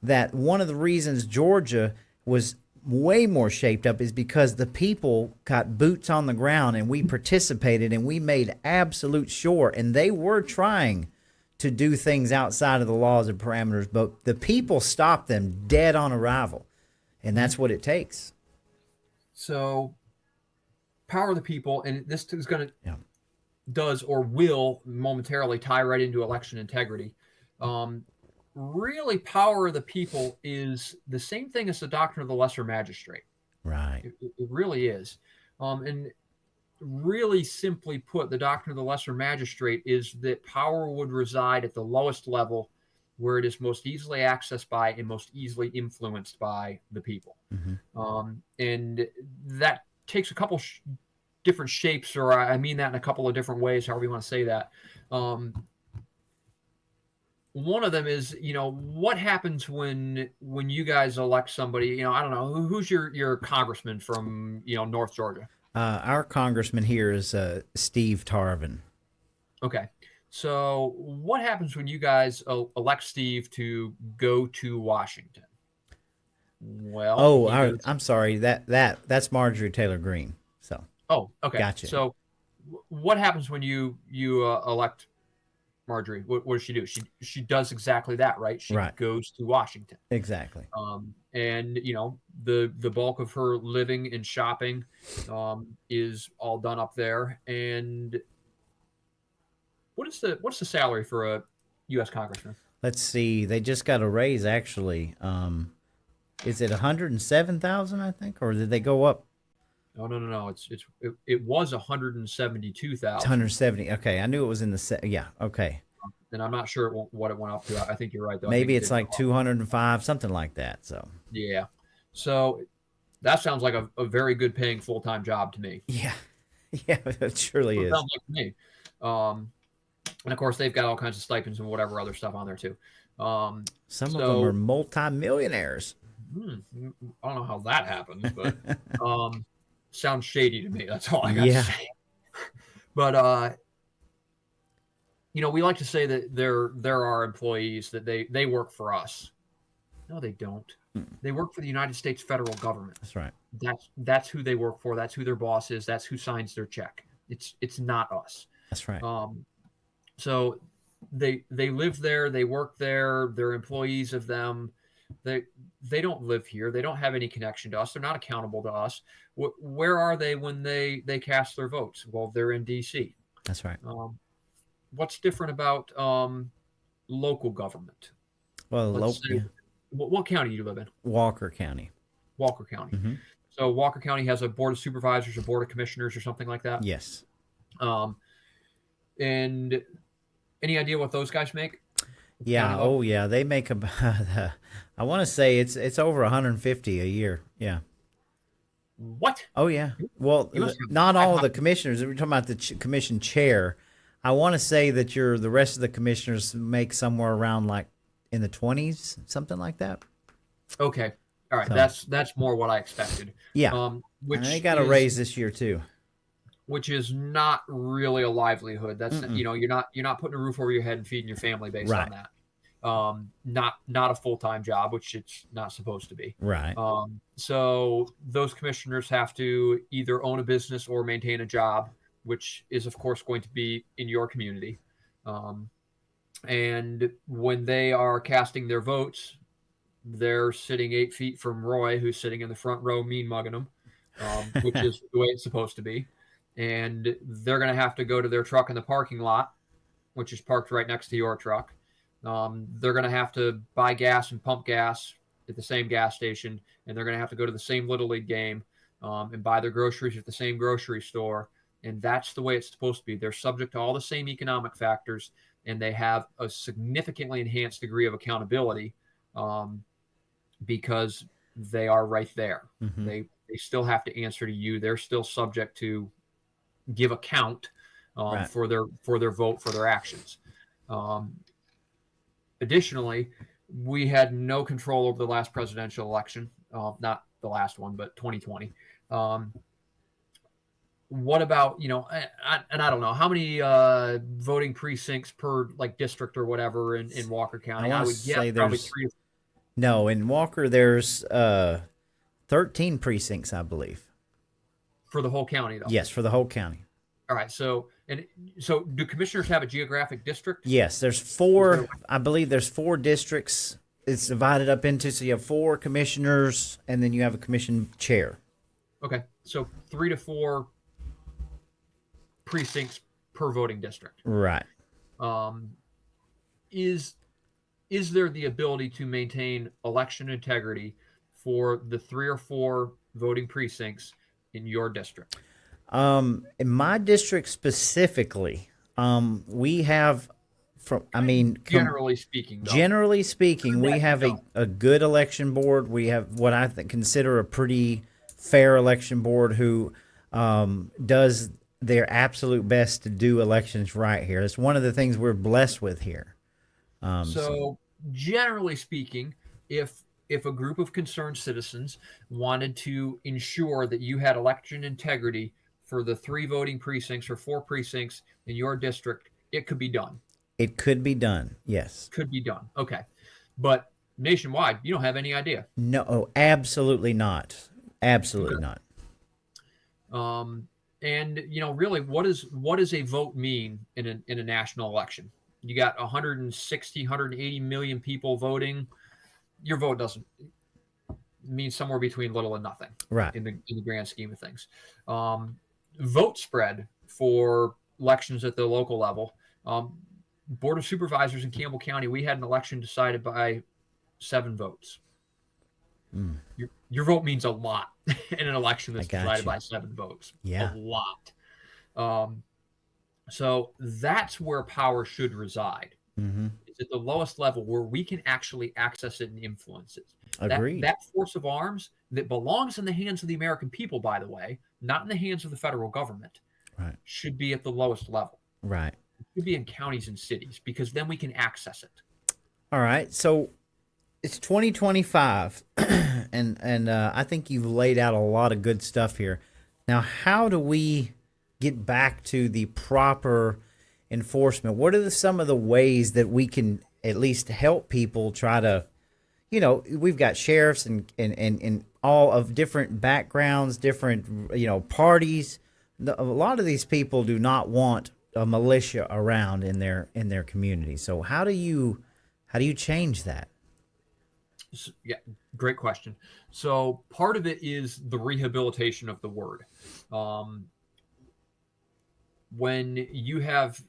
that one of the reasons Georgia was way more shaped up is because the people got boots on the ground and we participated and we made absolute sure. And they were trying to do things outside of the laws and parameters, but the people stopped them dead on arrival. And that's what it takes. So, power of the people, and this is going to Yeah. does or will momentarily tie right into election integrity. Really, power of the people is the same thing as the doctrine of the lesser magistrate. Right. It really is. And really simply put, the doctrine of the lesser magistrate is that power would reside at the lowest level where it is most easily accessed by and most easily influenced by the people. And that takes a couple different shapes, or I mean that in a couple of different ways, however you want to say that. One of them is, what happens when you guys elect somebody? I don't know, who's your congressman from North Georgia? Our congressman here is Steve Tarvin. Okay, so what happens when you guys elect Steve to go to Washington? Well, I'm sorry. That's Marjorie Taylor Greene. So. Oh, okay. Gotcha. So, what happens when you elect Marjorie? What does she do? She does exactly that, right? She goes to Washington. Exactly. And the bulk of her living and shopping is all done up there. And what's the salary for a U.S. congressman? Let's see. They just got a raise, actually. Is it 107,000? I think, or did they go up? Oh, no. It was 172,000. 170. Okay, I knew it was in the yeah. Okay. And I'm not sure what it went up to. I think you're right, though. Maybe it's like 205, something like that. So. Yeah. So that sounds like a very good paying full-time job to me. Yeah. Yeah, it surely is. Sounds like to me. And of course, they've got all kinds of stipends and whatever other stuff on there too. Some of them are multi-millionaires. I don't know how that happens, but sounds shady to me. That's all I got to say. But we like to say that there are employees that they work for us. No, they don't. They work for the United States federal government. That's right. That's who they work for. That's who their boss is. That's who signs their check. It's not us. That's right. So they live there. They work there. They're employees of them. They don't live here. They don't have any connection to us. They're not accountable to us. Where are they when they cast their votes? Well, they're in D.C. That's right. What's different about local government? Well, what county do you live in? Walker County. Walker County. Mm-hmm. So Walker County has a board of supervisors, a board of commissioners, or something like that. Yes. And any idea what those guys make? Yeah. Oh, yeah. They make about. I want to say it's over 150 a year. Yeah. What? Oh, yeah. Well, not all of the commissioners. We're talking about the commission chair. I want to say that the rest of the commissioners make somewhere around like in the 20s, something like that. Okay. All right. So, that's more what I expected. Yeah. Which they got a raise this year too. Which is not really a livelihood. That's you're not putting a roof over your head and feeding your family based on that. Not a full-time job, which it's not supposed to be. Right. So those commissioners have to either own a business or maintain a job, which is of course going to be in your community. And when they are casting their votes, they're sitting 8 feet from Roy, who's sitting in the front row mean mugging them, which is the way it's supposed to be. And they're going to have to go to their truck in the parking lot, which is parked right next to your truck. They're going to have to buy gas and pump gas at the same gas station, and they're going to have to go to the same Little League game and buy their groceries at the same grocery store. And that's the way it's supposed to be. They're subject to all the same economic factors, and they have a significantly enhanced degree of accountability because they are right there. Mm-hmm. They still have to answer to you. They're still subject to give account for their vote, for their actions. Additionally, we had no control over the last presidential election, not the last one, but 2020. What about, and I don't know, how many voting precincts per district or whatever in Walker County? I would guess probably 3. No, in Walker there's 13 precincts, I believe. For the whole county, though. Yes, for the whole county. All right. So do commissioners have a geographic district? Yes, there's four. I believe there's 4 districts. It's divided up into, so you have 4 commissioners, and then you have a commission chair. Okay. So 3 to 4 precincts per voting district. Right. Is there the ability to maintain election integrity for the 3 or 4 voting precincts in your district? In my district specifically, we have, Generally speaking, though. Generally speaking, we have a good election board. We have what I consider a pretty fair election board who does their absolute best to do elections right here. It's one of the things we're blessed with here. So generally speaking, if a group of concerned citizens wanted to ensure that you had election integrity for the 3 voting precincts or 4 precincts in your district, it could be done. It could be done, yes. Could be done. Okay. But nationwide, you don't have any idea. No, absolutely not. Absolutely not. And really, what does a vote mean in a national election? You got 160, 180 million people voting. Your vote doesn't mean somewhere between little and nothing, right? In the grand scheme of things. Vote spread for elections at the local level. Board of Supervisors in Campbell County, we had an election decided by 7 votes. Your vote means a lot in an election that's decided by 7 votes. Yeah. A lot. So that's where power should reside. Mm-hmm. It's at the lowest level where we can actually access it and influence it. Agreed. That force of arms that belongs in the hands of the American people, by the way, not in the hands of the federal government, right, should be at the lowest level. Right. It should be in counties and cities because then we can access it. All right. So it's 2025, and I think you've laid out a lot of good stuff here. Now, how do we get back to the proper enforcement? What are some of the ways that we can at least help people try to, we've got sheriffs and all of different backgrounds, different, parties. A lot of these people do not want a militia around in their community. So how do you change that? Yeah, great question. So part of it is the rehabilitation of the word. When you have,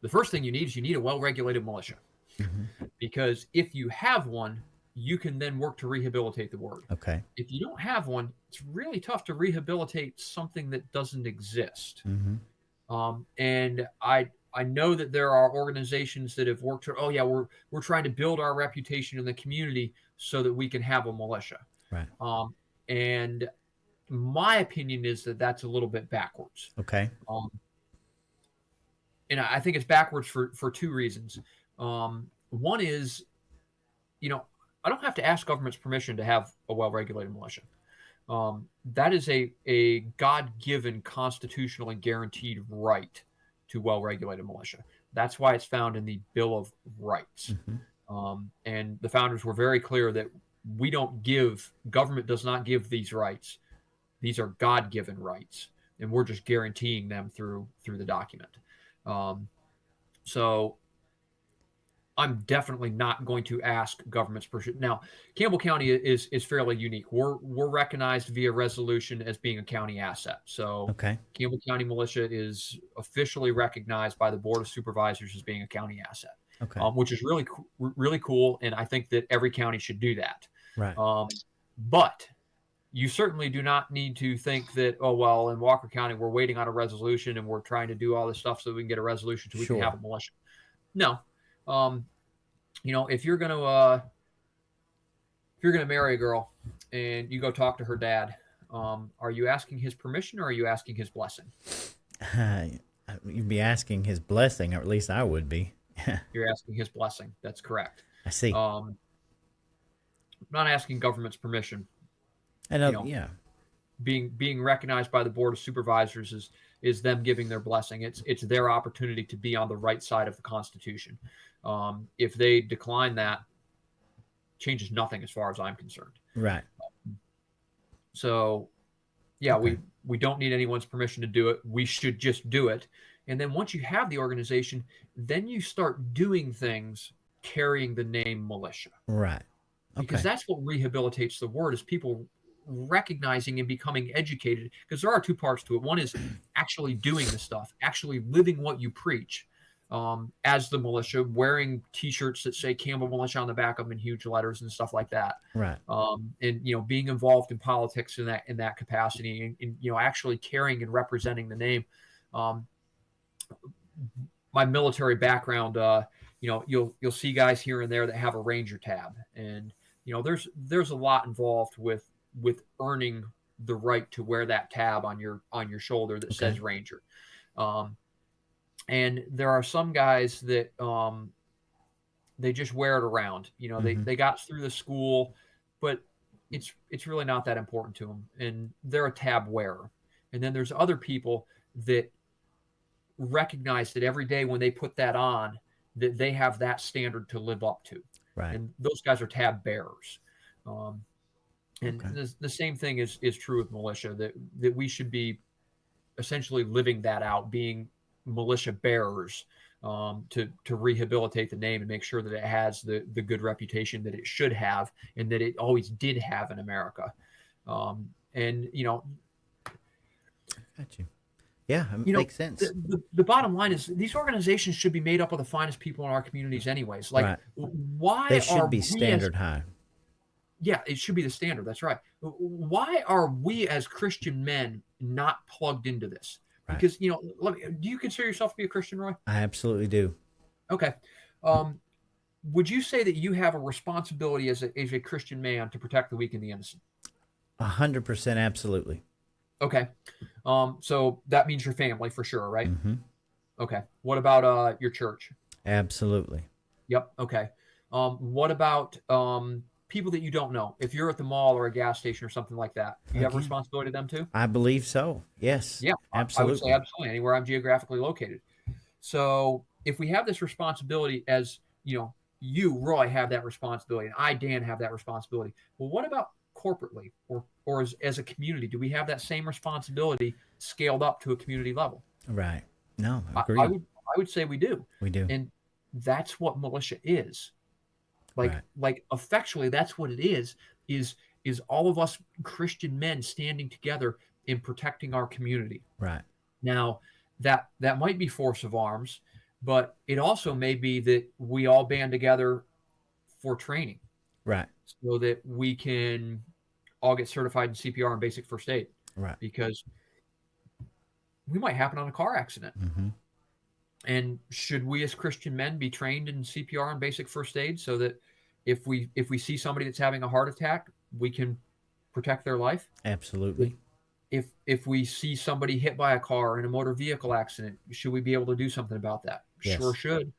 the first thing you need a well-regulated militia. Mm-hmm. Because if you have one, you can then work to rehabilitate the word. Okay. If you don't have one, it's really tough to rehabilitate something that doesn't exist. Mm-hmm. And I know that there are organizations that have worked to, we're trying to build our reputation in the community so that we can have a militia. Right. And my opinion is that that's a little bit backwards. Okay. And I think it's backwards for 2 reasons. One is, I don't have to ask government's permission to have a well-regulated militia. That is a God-given constitutional and guaranteed right to well-regulated militia. That's why it's found in the Bill of Rights. Mm-hmm. And the founders were very clear that government does not give these rights. These are God-given rights, and we're just guaranteeing them through the document. So I'm definitely not going to ask government's permission. Now, Campbell County is fairly unique. We're recognized via resolution as being a county asset. So okay. Campbell County Militia is officially recognized by the Board of Supervisors as being a county asset, okay. Which is really cool, and I think that every county should do that. Right. But you certainly do not need to think that, in Walker County, we're waiting on a resolution and we're trying to do all this stuff so we can get a resolution so we can have a militia. No. If you're gonna marry a girl and you go talk to her dad, are you asking his permission or are you asking his blessing? You'd be asking his blessing, or at least I would be. You're asking his blessing. That's correct. I see. Not asking government's permission. And being recognized by the Board of Supervisors is them giving their blessing. It's their opportunity to be on the right side of the Constitution. If they decline that, changes nothing as far as I'm concerned. Right. So yeah, Okay. we don't need anyone's permission to do it. We should just do it. And then once you have the organization, then you start doing things carrying the name militia, Right. because Okay. that's what rehabilitates the word, is people recognizing and becoming educated, because there are two parts to it. One is actually doing the stuff, actually living what you preach, as the militia, wearing t-shirts that say Campbell Militia on the back of them in huge letters and stuff like that. Right. And being involved in politics in that capacity, and actually carrying and representing the name. um, my military background, you'll see guys here and there that have a Ranger tab, and there's a lot involved with earning the right to wear that tab on your shoulder that Okay. says Ranger. Um, and there are some guys that they just wear it around. Mm-hmm. They got through the school, but it's really not that important to them, and they're a tab wearer. And then there's other people that recognize that every day when they put that on, that they have that standard to live up to, Right. and those guys are tab bearers. Um, and Okay. the same thing is true with militia, that we should be essentially living that out, being militia bearers, to rehabilitate the name and make sure that it has the good reputation that it should have and that it always did have in America. And Got you. Yeah, it you know makes sense. the bottom line is these organizations should be made up of the finest people in our communities anyways. Like, Right. They why should are be we as standard high. yeah, it should be the standard. That's right. Why are we as Christian men not plugged into this? Right. Because do you consider yourself to be a Christian, Roy? I absolutely do. Okay. Um, would you say that you have a responsibility as a Christian man to protect the weak and the innocent? 100% absolutely. Okay. So that means your family for sure, right? Mm-hmm. Okay. What about your church? Absolutely. Yep. Okay. What about people that you don't know? If you're at the mall or a gas station or something like that, you have a Again, responsibility to them too? I believe so. Yes, Yeah, I would say absolutely. absolutely, anywhere I'm geographically located. So if we have this responsibility, as you, Roy, have that responsibility, and I, Dan, have that responsibility. Well, what about corporately, or as a community? Do we have that same responsibility scaled up to a community level? Right. No, I, I agreed. would I would say we do, We do. and that's what militia is. Like Right. like effectually, that's what it is is all of us Christian men standing together in protecting our community. Right. Now, that might be force of arms, but it also may be that we all band together for training Right. so that we can all get certified in CPR and basic first aid, Right. because we might happen on a car accident. Mm-hmm. And should we as Christian men be trained in CPR and basic first aid so that if we see somebody that's having a heart attack, we can protect their life? Absolutely. If we see somebody hit by a car in a motor vehicle accident, should we be able to do something about that? Sure Yes. should.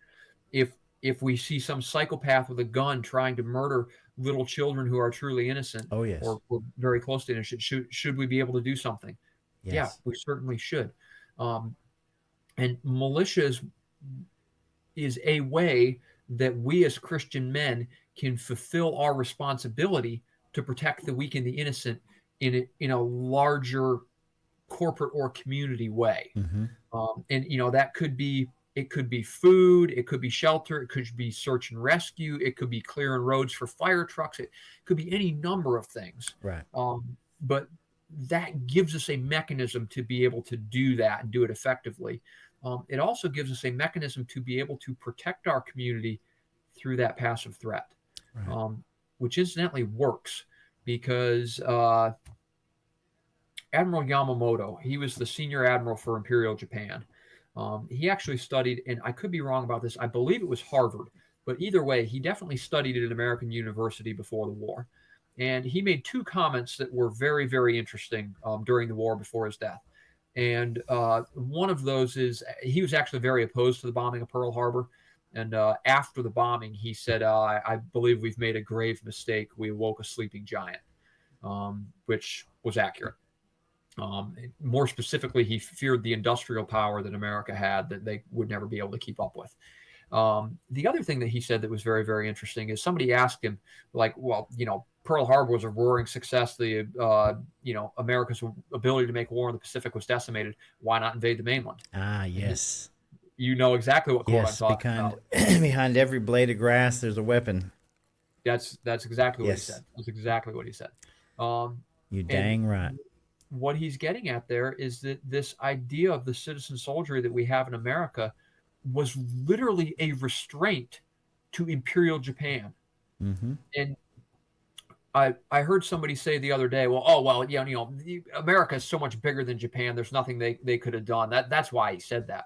If we see some psychopath with a gun trying to murder little children who are truly innocent, Oh, yes. or very close to innocent, should we be able to do something? Yeah, Yes. we certainly should. Um, and militias is a way that we as Christian men can fulfill our responsibility to protect the weak and the innocent in a larger corporate or community way. Mm-hmm. And that could be, it could be food, it could be shelter, it could be search and rescue, it could be clearing roads for fire trucks, it could be any number of things. Right. But that gives us a mechanism to be able to do that and do it effectively. It also gives us a mechanism to be able to protect our community through that passive threat, Right. which incidentally works, because Admiral Yamamoto, he was the senior admiral for Imperial Japan. He actually studied, and I could be wrong about this, I believe it was Harvard, but either way, he definitely studied at an American university before the war. And he made two comments that were very, very interesting during the war before his death. And one of those is, he was actually very opposed to the bombing of Pearl Harbor. And after the bombing, he said, I believe we've made a grave mistake. We awoke a sleeping giant, which was accurate. More specifically, he feared the industrial power that America had that they would never be able to keep up with. The other thing that he said that was very, very interesting is somebody asked him, like, well, Pearl Harbor was a roaring success. America's ability to make war in the Pacific was decimated. Why not invade the mainland? Ah, And yes. you know exactly what quote I'm Yes, talking behind about. behind every blade of grass there's a weapon. That's exactly what he Yes. said. That's exactly what he said. Um, You and dang right. what he's getting at there is that this idea of the citizen soldiery that we have in America was literally a restraint to Imperial Japan. Mm-hmm. And I heard somebody say the other day, well, oh well, yeah, America is so much bigger than Japan. There's nothing they could have done. That's why he said that.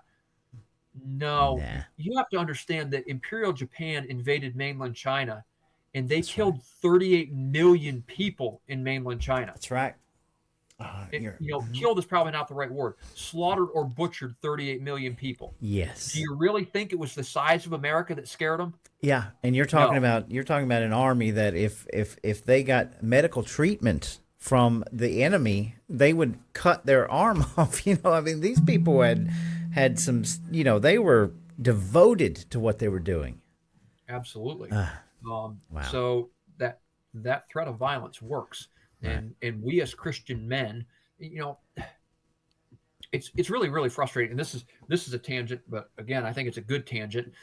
No, Nah. you have to understand that Imperial Japan invaded mainland China, and they That's right. killed 38 million people in mainland China. That's right. Killed is probably not the right word. Slaughtered or butchered 38 million people. Do Yes. you really think it was the size of America that scared them? Yeah, and you're talking No. about an army that if they got medical treatment from the enemy, they would cut their arm off. I mean, these people had some. They were devoted to what they were doing. Absolutely. Wow. So that threat of violence works, Right. and we as Christian men, it's really, really frustrating. And this is a tangent, but again, I think it's a good tangent.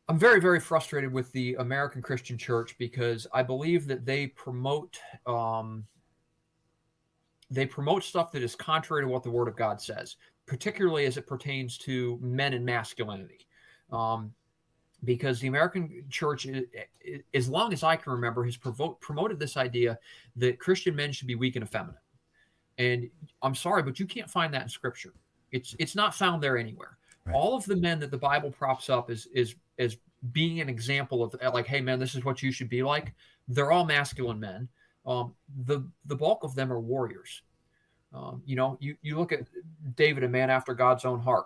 I'm very, very frustrated with the American Christian Church because I believe that they promote stuff that is contrary to what the Word of God says, particularly as it pertains to men and masculinity. Because the American church, as long as I can remember, has promoted this idea that Christian men should be weak and effeminate. And I'm sorry, but you can't find that in Scripture. It's not found there anywhere. Right. All of the men that the Bible props up as being an example of, like, hey man, this is what you should be like. They're all masculine men. The bulk of them are warriors. You look at David, a man after God's own heart.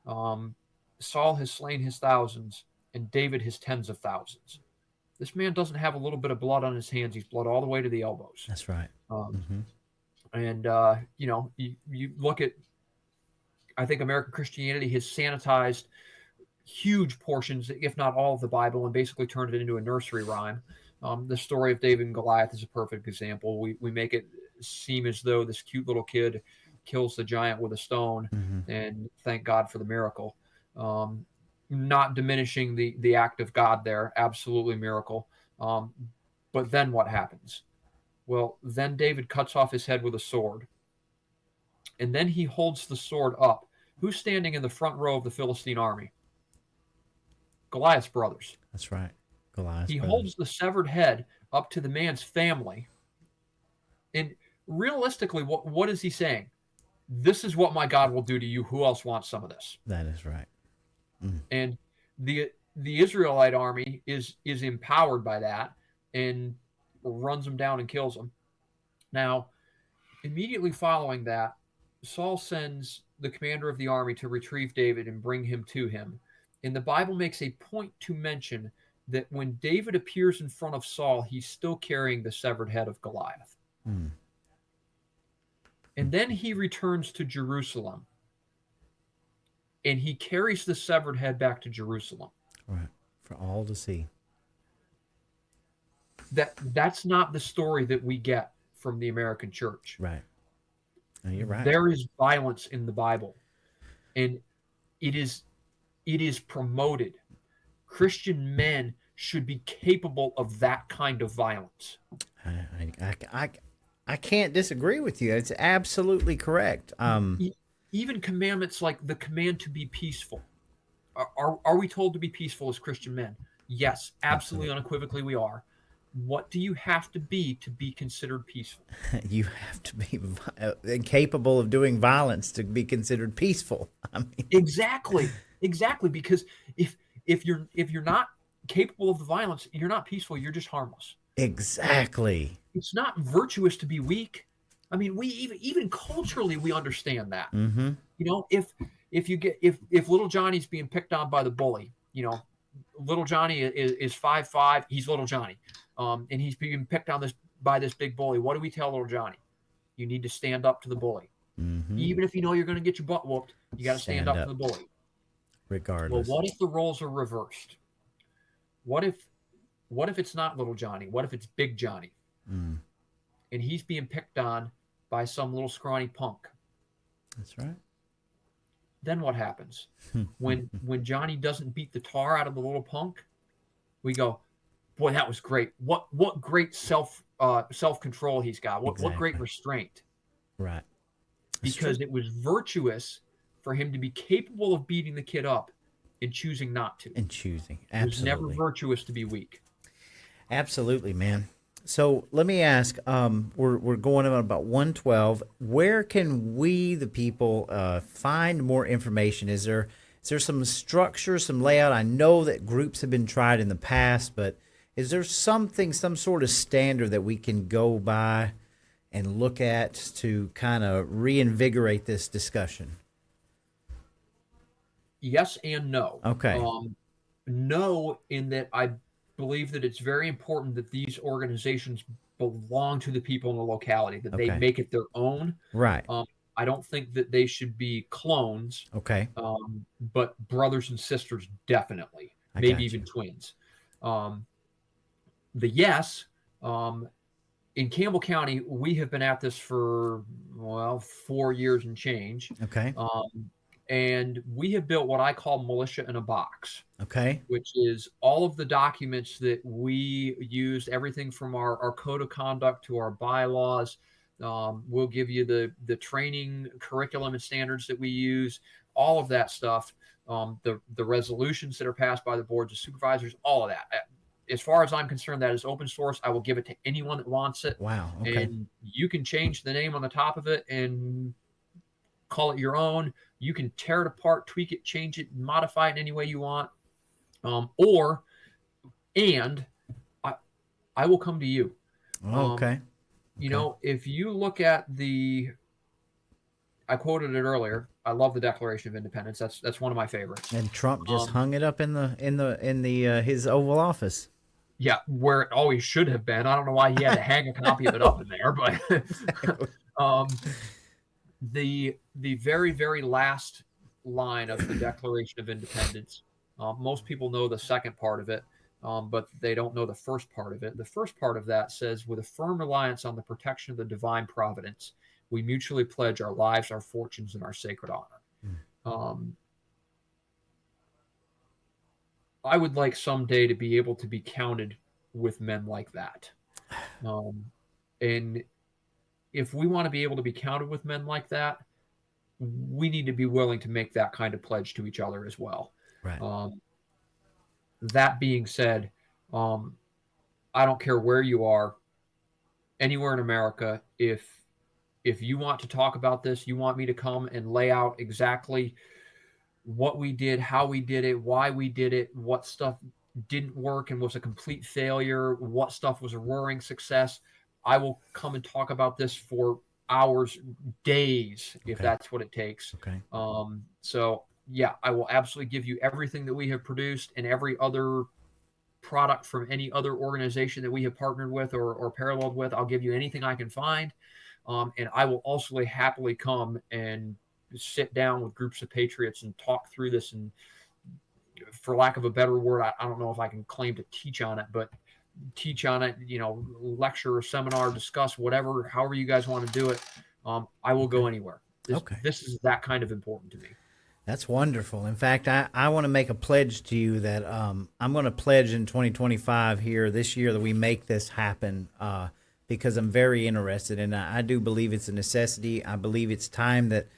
Saul has slain his thousands, and David his tens of thousands. This man doesn't have a little bit of blood on his hands. He's blood all the way to the elbows. That's right. And you look at, I think American Christianity has sanitized huge portions, if not all of the Bible, and basically turned it into a nursery rhyme. The story of David and Goliath is a perfect example. We make it seem as though this cute little kid kills the giant with a stone, and thank God for the miracle. Not diminishing the act of God there, absolutely miracle. But then what happens? Well, then David cuts off his head with a sword, and then he holds the sword up. Who's standing in the front row of the Philistine army? Goliath's brothers. That's right. Goliath's He brothers. holds the severed head up to the man's family. And realistically, what is he saying? This is what my God will do to you. Who else wants some of this? That is right. And the Israelite army is empowered by that and runs them down and kills them. Now, immediately following that, Saul sends the commander of the army to retrieve David and bring him to him. And the Bible makes a point to mention that when David appears in front of Saul, he's still carrying the severed head of Goliath. And then he returns to Jerusalem, and he carries the severed head back to Jerusalem. Right. For all to see. That's not the story that we get from the American church. Right. No, you're right. There is violence in the Bible, and it is promoted. Christian men should be capable of that kind of violence. I can't disagree with you. It's absolutely correct. Even commandments like the command to be peaceful. Are we told to be peaceful as Christian men? Yes, absolutely, unequivocally we are. What do you have to be considered peaceful? You have to be capable of doing violence to be considered peaceful. I mean, exactly, because if you're not capable of the violence, you're not peaceful. You're just harmless. Exactly. It's not virtuous to be weak. I mean, we even culturally we understand that. If little Johnny's being picked on by the bully, little Johnny is 5'5", he's little Johnny, and he's being picked on by this big bully. What do we tell little Johnny? You need to stand up to the bully. Even if you know you're going to get your butt whooped, you got to stand up to the bully. Well, regardless. what if the roles are reversed? What if it's not little Johnny? What if it's big Johnny? Mm, And he's being picked on by some little scrawny punk? that's right. Then what happens? When Johnny doesn't beat the tar out of the little punk, we go, boy, that was great. What great self control he's got. What great Exactly. restraint. Right. That's true. Because it was virtuous for him to be capable of beating the kid up and choosing not to. And choosing. It was never Absolutely. virtuous to be weak. Absolutely, man. So let me ask, we're going on about 112. Where can we, the people, find more information? Is there some structure, some layout? I know that groups have been tried in the past, but is there something, some sort of standard that we can go by and look at to kind of reinvigorate this discussion? Yes and no. Okay. No, in that I believe that it's very important that these organizations belong to the people in the locality, that they Okay. make it their own. Right. Um, I don't think that they should be clones, Okay. but brothers and sisters definitely, I maybe got you. even twins. Um, the yes, um, in Campbell County, we have been at this for, well, 4 years and change. Okay. And we have built what I call militia in a box, Okay. which is all of the documents that we used, everything from our code of conduct to our bylaws. We'll give you the training curriculum and standards that we use, all of that stuff, the resolutions that are passed by the boards of supervisors, all of that. As far as I'm concerned, that is open source. I will give it to anyone that wants it. Wow. Okay. And you can change the name on the top of it and call it your own. You can tear it apart, tweak it, change it, modify it in any way you want. Or, and I will come to you. Oh, okay. You Okay. know, if you look at I quoted it earlier. I love the Declaration of Independence. That's one of my favorites. And Trump just Um, hung it up in the his Oval Office. yeah, where it always should have been. I don't know why he had to hang a copy of it up in there, but Exactly. um, the very very last line of the Declaration of Independence. Most people know the second part of it, but they don't know the first part of it. The first part of that says, "With a firm reliance on the protection of the divine providence, we mutually pledge our lives, our fortunes, and our sacred honor." Um, I would like someday to be able to be counted with men like that. Um, and if we want to be able to be counted with men like that, we need to be willing to make that kind of pledge to each other as well. Right. Um, that being said, um, I don't care where you are, anywhere in America. If you want to talk about this, you want me to come and lay out exactly what we did, how we did it, why we did it, what stuff didn't work and was a complete failure, what stuff was a roaring success. I will come and talk about this for hours, days, if Okay. that's what it takes. Okay. So yeah, I will absolutely give you everything that we have produced and every other product from any other organization that we have partnered with or paralleled with. I'll give you anything I can find. And I will also happily come and sit down with groups of patriots and talk through this. And for lack of a better word, I don't know if I can claim to teach on it, but teach on it, lecture or seminar, discuss whatever, however you guys want to do it. I will go anywhere. Okay. This is that kind of important to me. That's wonderful. In fact, I want to make a pledge to you that I'm going to pledge in 2025 here this year that we make this happen because I'm very interested, and I do believe it's a necessity. I believe it's time that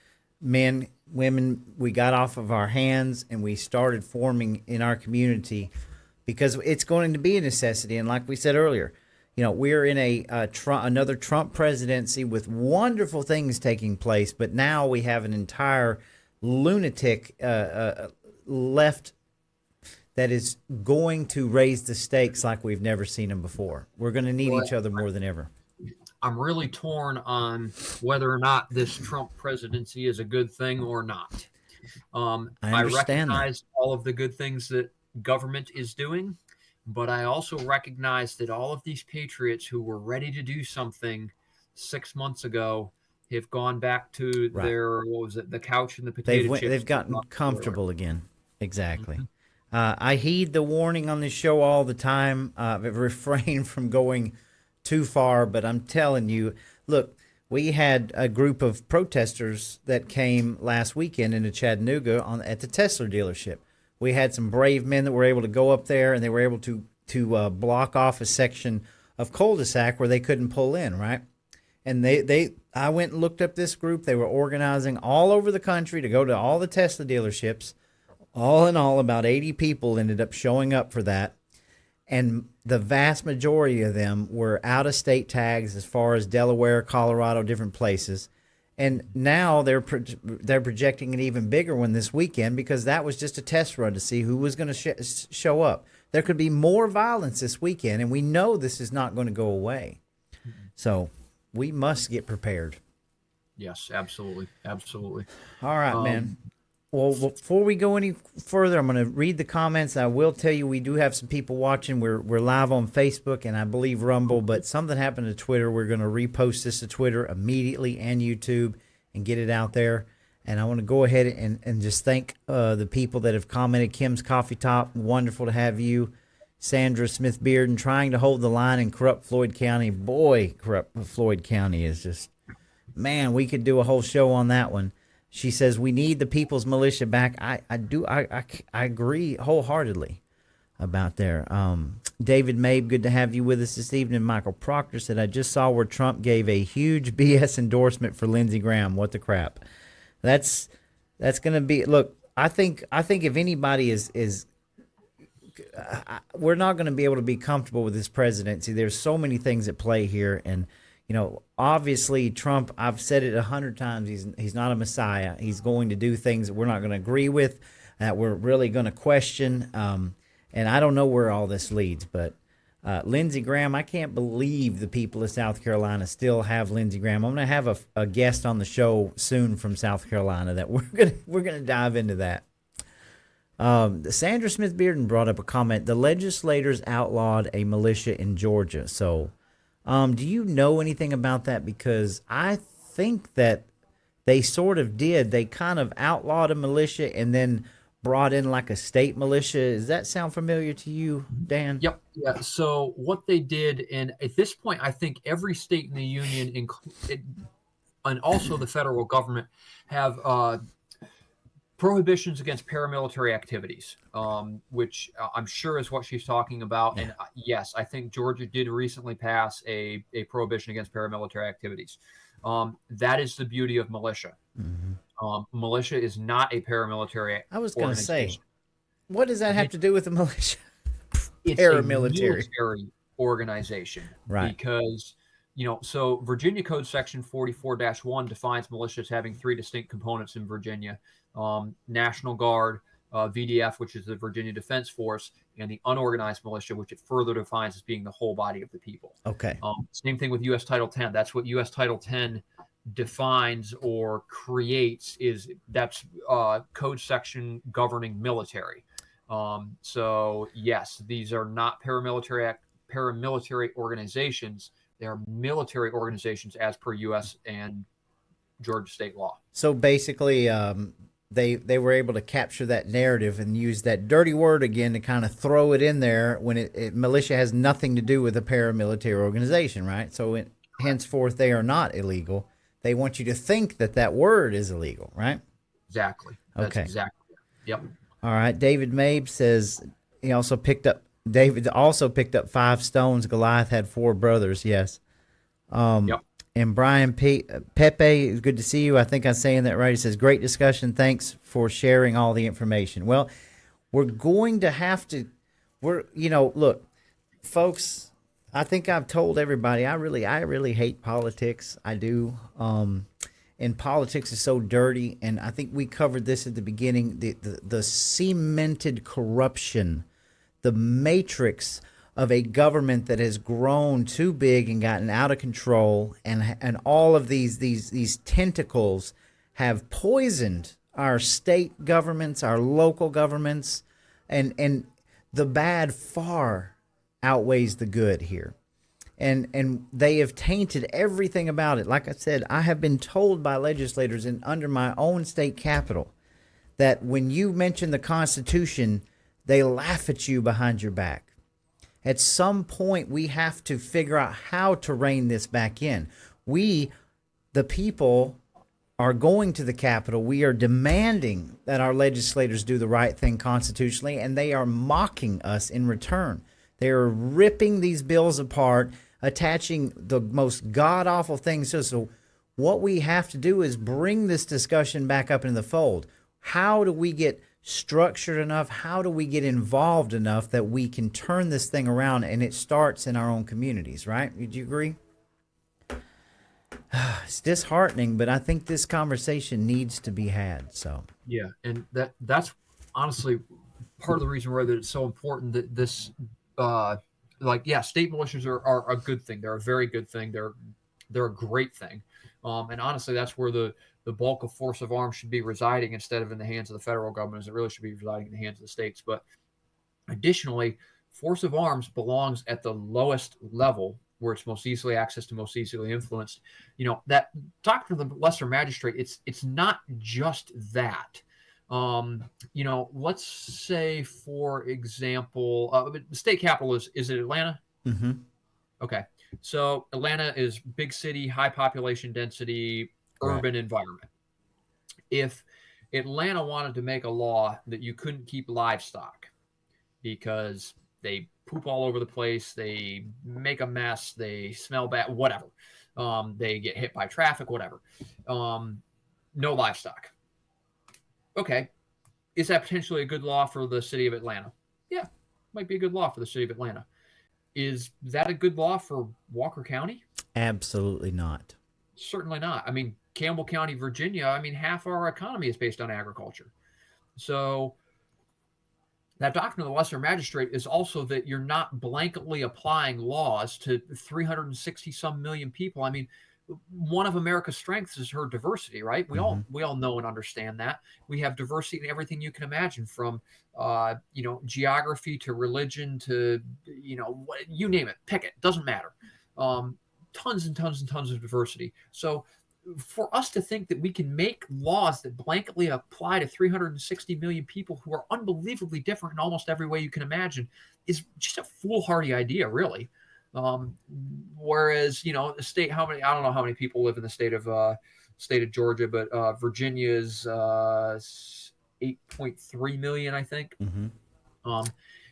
men, women, we got off of our hands and we started forming in our community because it's going to be a necessity. And like we said earlier, we're in another Trump presidency with wonderful things taking place, but now we have an entire lunatic left that is going to raise the stakes like we've never seen them before. We're going to need each other more than ever. I'm really torn on whether or not this Trump presidency is a good thing or not. I understand recognize all of the good things that government is doing, but I also recognize that all of these patriots who were ready to do something 6 months ago have gone back to Right. their, what was it, the couch and the potato chips. They've gotten comfortable again. Exactly. Mhm. I heed the warning on this show all the time. Refrain from going too far, but I'm telling you, look, we had a group of protesters that came last weekend into Chattanooga at the Tesla dealership. We had some brave men that were able to go up there, and they were able to block off a section of cul-de-sac where they couldn't pull in, right? And I went and looked up this group. They were organizing all over the country to go to all the Tesla dealerships. All in all, about 80 people ended up showing up for that. And the vast majority of them were out of state tags as far as Delaware, Colorado, different places. And now they're projecting an even bigger one this weekend because that was just a test run to see who was going to show up. There could be more violence this weekend, and we know this is not going to go away. So we must get prepared. Yes, absolutely, absolutely. All right, Um, man. Well, before we go any further, I'm going to read the comments. I will tell you we do have some people watching. We're live on Facebook and I believe Rumble, but something happened to Twitter. We're going to repost this to Twitter immediately and YouTube and get it out there. And I want to go ahead and just thank the people that have commented. Kim's Coffee Top, wonderful to have you. Sandra Smith Bearden, trying to hold the line in corrupt Floyd County. Boy, corrupt Floyd County is just, man, we could do a whole show on that one. She says we need the people's militia back. I agree wholeheartedly about there. David Mabe, good to have you with us this evening. Michael Proctor said I just saw where Trump gave a huge BS endorsement for Lindsey Graham. What the crap? That's going to be. Look, I think if anybody is we're not going to be able to be comfortable with this presidency. There's so many things at play here, and obviously Trump, I've said it 100 times, he's not a messiah. He's going to do things that we're not going to agree with, that we're really going to question. And I don't know where all this leads, but Lindsey Graham, I can't believe the people of South Carolina still have Lindsey Graham. I'm going to have a guest on the show soon from South Carolina that we're going to dive into that. Sandra Smith Bearden brought up a comment. The legislators outlawed a militia in Georgia. So, do you know anything about that? Because I think that they sort of did. They kind of outlawed a militia and then brought in like a state militia. Does that sound familiar to you, Dan? Yep. Yeah. So what they did, and at this point, I think every state in the union, and also the federal government, have prohibitions against paramilitary activities, which I'm sure is what she's talking about. And yes, I think Georgia did recently pass a prohibition against paramilitary activities. That is the beauty of militia. Mm-hmm. Militia is not a paramilitary. I was going to say, what does that have to do with the militia? It's Paramilitary. a military organization, right? Because so Virginia Code Section 44-1 defines militias having three distinct components in Virginia: National Guard, VDF, which is the Virginia Defense Force, and the unorganized militia, which it further defines as being the whole body of the people. Okay. Same thing with U.S. Title 10. That's what U.S. Title 10 defines or creates. That's code section governing military. So yes, these are not paramilitary organizations. They are military organizations as per U.S. and Georgia state law. So basically, they were able to capture that narrative and use that dirty word again to kind of throw it in there when militia has nothing to do with a paramilitary organization, right? So henceforth, they are not illegal. They want you to think that word is illegal, right? Exactly. That's okay. Exactly. Yep. All right. David Mabe says David also picked up 5 stones. Goliath had 4 brothers. Yes. Yep. And Brian Pepe, good to see you. I think I'm saying that right. He says, great discussion. Thanks for sharing all the information. Well, we're going to have to, look, folks, I think I've told everybody, I really hate politics. I do. And politics is so dirty. And I think we covered this at the beginning, the cemented corruption, the matrix of a government that has grown too big and gotten out of control, and all of these tentacles have poisoned our state governments, our local governments, and the bad far outweighs the good here. And they have tainted everything about it. Like I said, I have been told by legislators under my own state capital that when you mention the Constitution, they laugh at you behind your back. At some point, we have to figure out how to rein this back in. We, the people, are going to the Capitol. We are demanding that our legislators do the right thing constitutionally, and they are mocking us in return. They are ripping these bills apart, attaching the most god-awful things to us. So what we have to do is bring this discussion back up into the fold. How do we get structured enough? How do we get involved enough that we can turn this thing around? And it starts in our own communities, right? Would you agree? It's disheartening, but I think this conversation needs to be had. So Yeah, and that's honestly part of the reason why that it's so important that this, state militias are a good thing. They're a very good thing. They're a great thing, and honestly, that's where the bulk of force of arms should be residing instead of in the hands of the federal government. As it really should be residing in the hands of the states. But additionally, force of arms belongs at the lowest level where it's most easily accessed and most easily influenced. That doctrine of the lesser magistrate, it's not just that. Let's say, for example, the state capital is it Atlanta? mm-hmm. Okay. So Atlanta is big city, high population density, urban environment. If Atlanta wanted to make a law that you couldn't keep livestock because they poop all over the place, they make a mess, they smell bad, whatever, they get hit by traffic, whatever, no livestock. Okay. Is that potentially a good law for the city of Atlanta? Yeah, might be a good law for the city of Atlanta. Is that a good law for Walker County? Absolutely not. Certainly not. I mean, Campbell County, Virginia, half our economy is based on agriculture. So that doctrine of the lesser magistrate is also that you're not blanketly applying laws to 360 some million people. One of America's strengths is her diversity, right? We all know and understand that. We have diversity in everything you can imagine, from geography to religion to you name it, pick it, doesn't matter. Tons and tons and tons of diversity. So for us to think that we can make laws that blanketly apply to 360 million people who are unbelievably different in almost every way you can imagine is just a foolhardy idea, really. Whereas, the state, I don't know how many people live in the state of Georgia, but Virginia is 8.3 million, I think. Mm-hmm.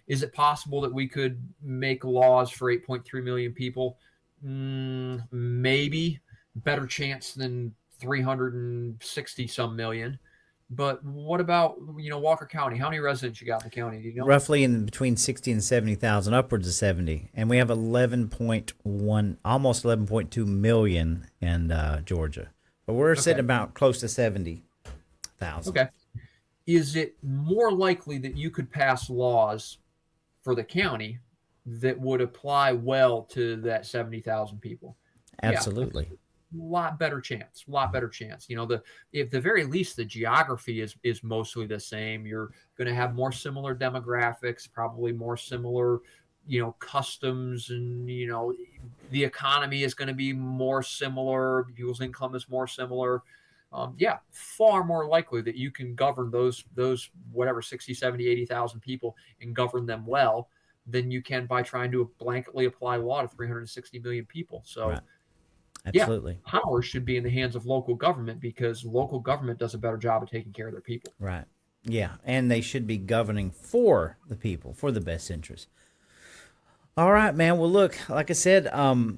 Is it possible that we could make laws for 8.3 million people? Maybe. Better chance than 360 some million. But what about, Walker County? How many residents you got in the county? Do you know? Roughly in between 60 and 70,000, upwards of 70. And we have 11.1, almost 11.2 million in Georgia. But we're sitting about close to 70,000. Okay. Is it more likely that you could pass laws for the county that would apply well to that 70,000 people? Absolutely. Yeah. Lot better chance. If the very least the geography is mostly the same. You're going to have more similar demographics, probably more similar, customs, and the economy is going to be more similar. People's income is more similar. Far more likely that you can govern those whatever 60, 70, 80,000 people and govern them well than you can by trying to blanketly apply law to 360 million people. So. Right. Absolutely. Yeah, power should be in the hands of local government because local government does a better job of taking care of their people. Right. Yeah, and they should be governing for the people, for the best interest. All right, man. Well, look, like I said,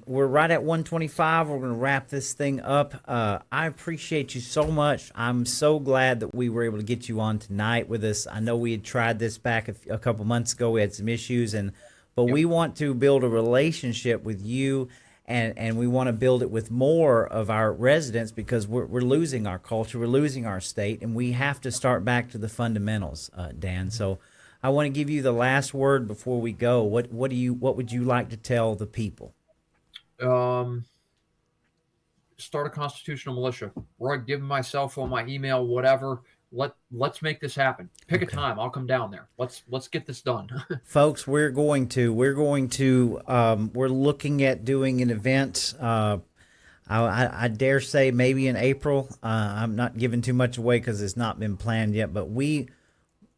we're right at 125. We're going to wrap this thing up. I appreciate you so much. I'm so glad that we were able to get you on tonight with us. I know we had tried this back a couple months ago. We had some issues, but we want to build a relationship with you. And we want to build it with more of our residents because we're losing our culture, we're losing our state, and we have to start back to the fundamentals, Dan. So I want to give you the last word before we go. What would you like to tell the people? Start a constitutional militia. Roy, give them my cell phone, my email, whatever. Let's make this happen. Pick a time. I'll come down there. Let's get this done. Folks, we're looking at doing an event. I dare say maybe in April. I'm not giving too much away because it's not been planned yet. But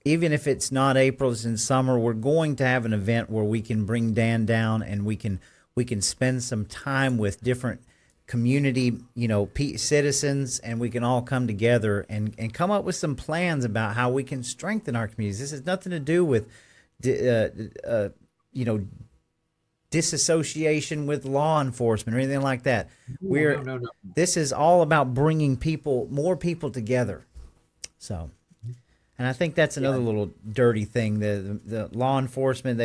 even if it's not April, it's in summer. We're going to have an event where we can bring Dan down and we can spend some time with different community, citizens, and we can all come together and come up with some plans about how we can strengthen our communities. This has nothing to do with, disassociation with law enforcement or anything like that. No. This is all about bringing more people together. So, and I think that's another little dirty thing. The law enforcement,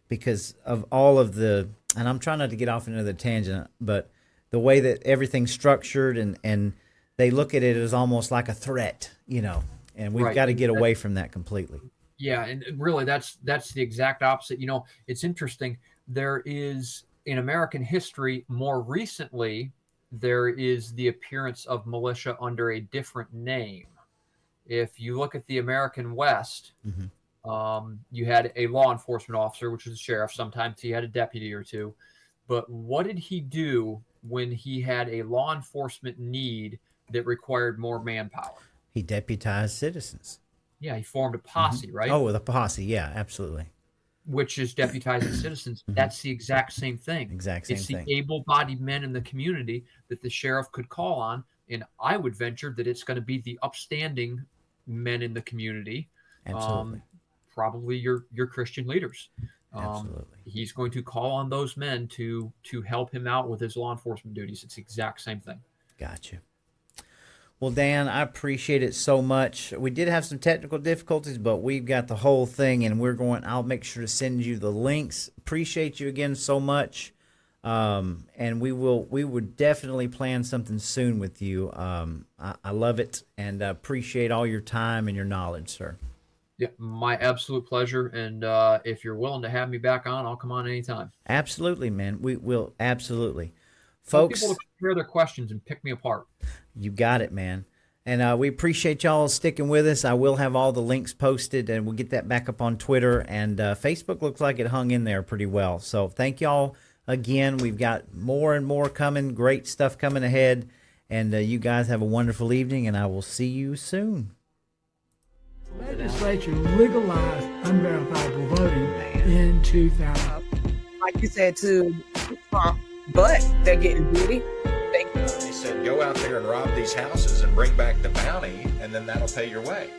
because of all of and I'm trying not to get off into the tangent, but the way that everything's structured and they look at it as almost like a threat, and we've got to get away from that completely. Yeah, and really that's the exact opposite. It's interesting. There is, in American history, more recently, there is the appearance of militia under a different name. If you look at the American West, you had a law enforcement officer, which was a sheriff. Sometimes he had a deputy or two. But what did he do when he had a law enforcement need that required more manpower? He deputized citizens. Yeah, he formed a posse, right? Oh, with a posse, yeah, absolutely. Which is deputizing citizens. That's the exact same thing. It's the able-bodied men in the community that the sheriff could call on, and I would venture that it's going to be the upstanding men in the community. Absolutely. Probably your Christian leaders. Absolutely. He's going to call on those men to help him out with his law enforcement duties. It's the exact same thing. Gotcha. Well, Dan, I appreciate it so much. We did have some technical difficulties, but we've got the whole thing, and I'll make sure to send you the links. Appreciate you again so much. And we would definitely plan something soon with you. I love it and appreciate all your time and your knowledge, sir. Yeah, my absolute pleasure. And if you're willing to have me back on, I'll come on anytime. Absolutely, man. We will absolutely. Folks, people to compare their questions and pick me apart. You got it, man. And we appreciate y'all sticking with us. I will have all the links posted, and we'll get that back up on Twitter. And Facebook looks like it hung in there pretty well. So thank y'all again. We've got more and more coming, great stuff coming ahead. And you guys have a wonderful evening, and I will see you soon. The legislature legalized unverifiable voting in 2000. Like you said to Trump, but they're getting beauty. They said, go out there and rob these houses and bring back the bounty, and then that'll pay your way.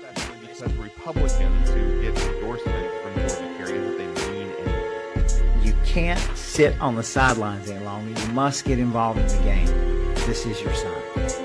Because Republicans who get endorsement from Georgia carry that they mean anything. You can't sit on the sidelines any longer. You must get involved in the game. This is your sign.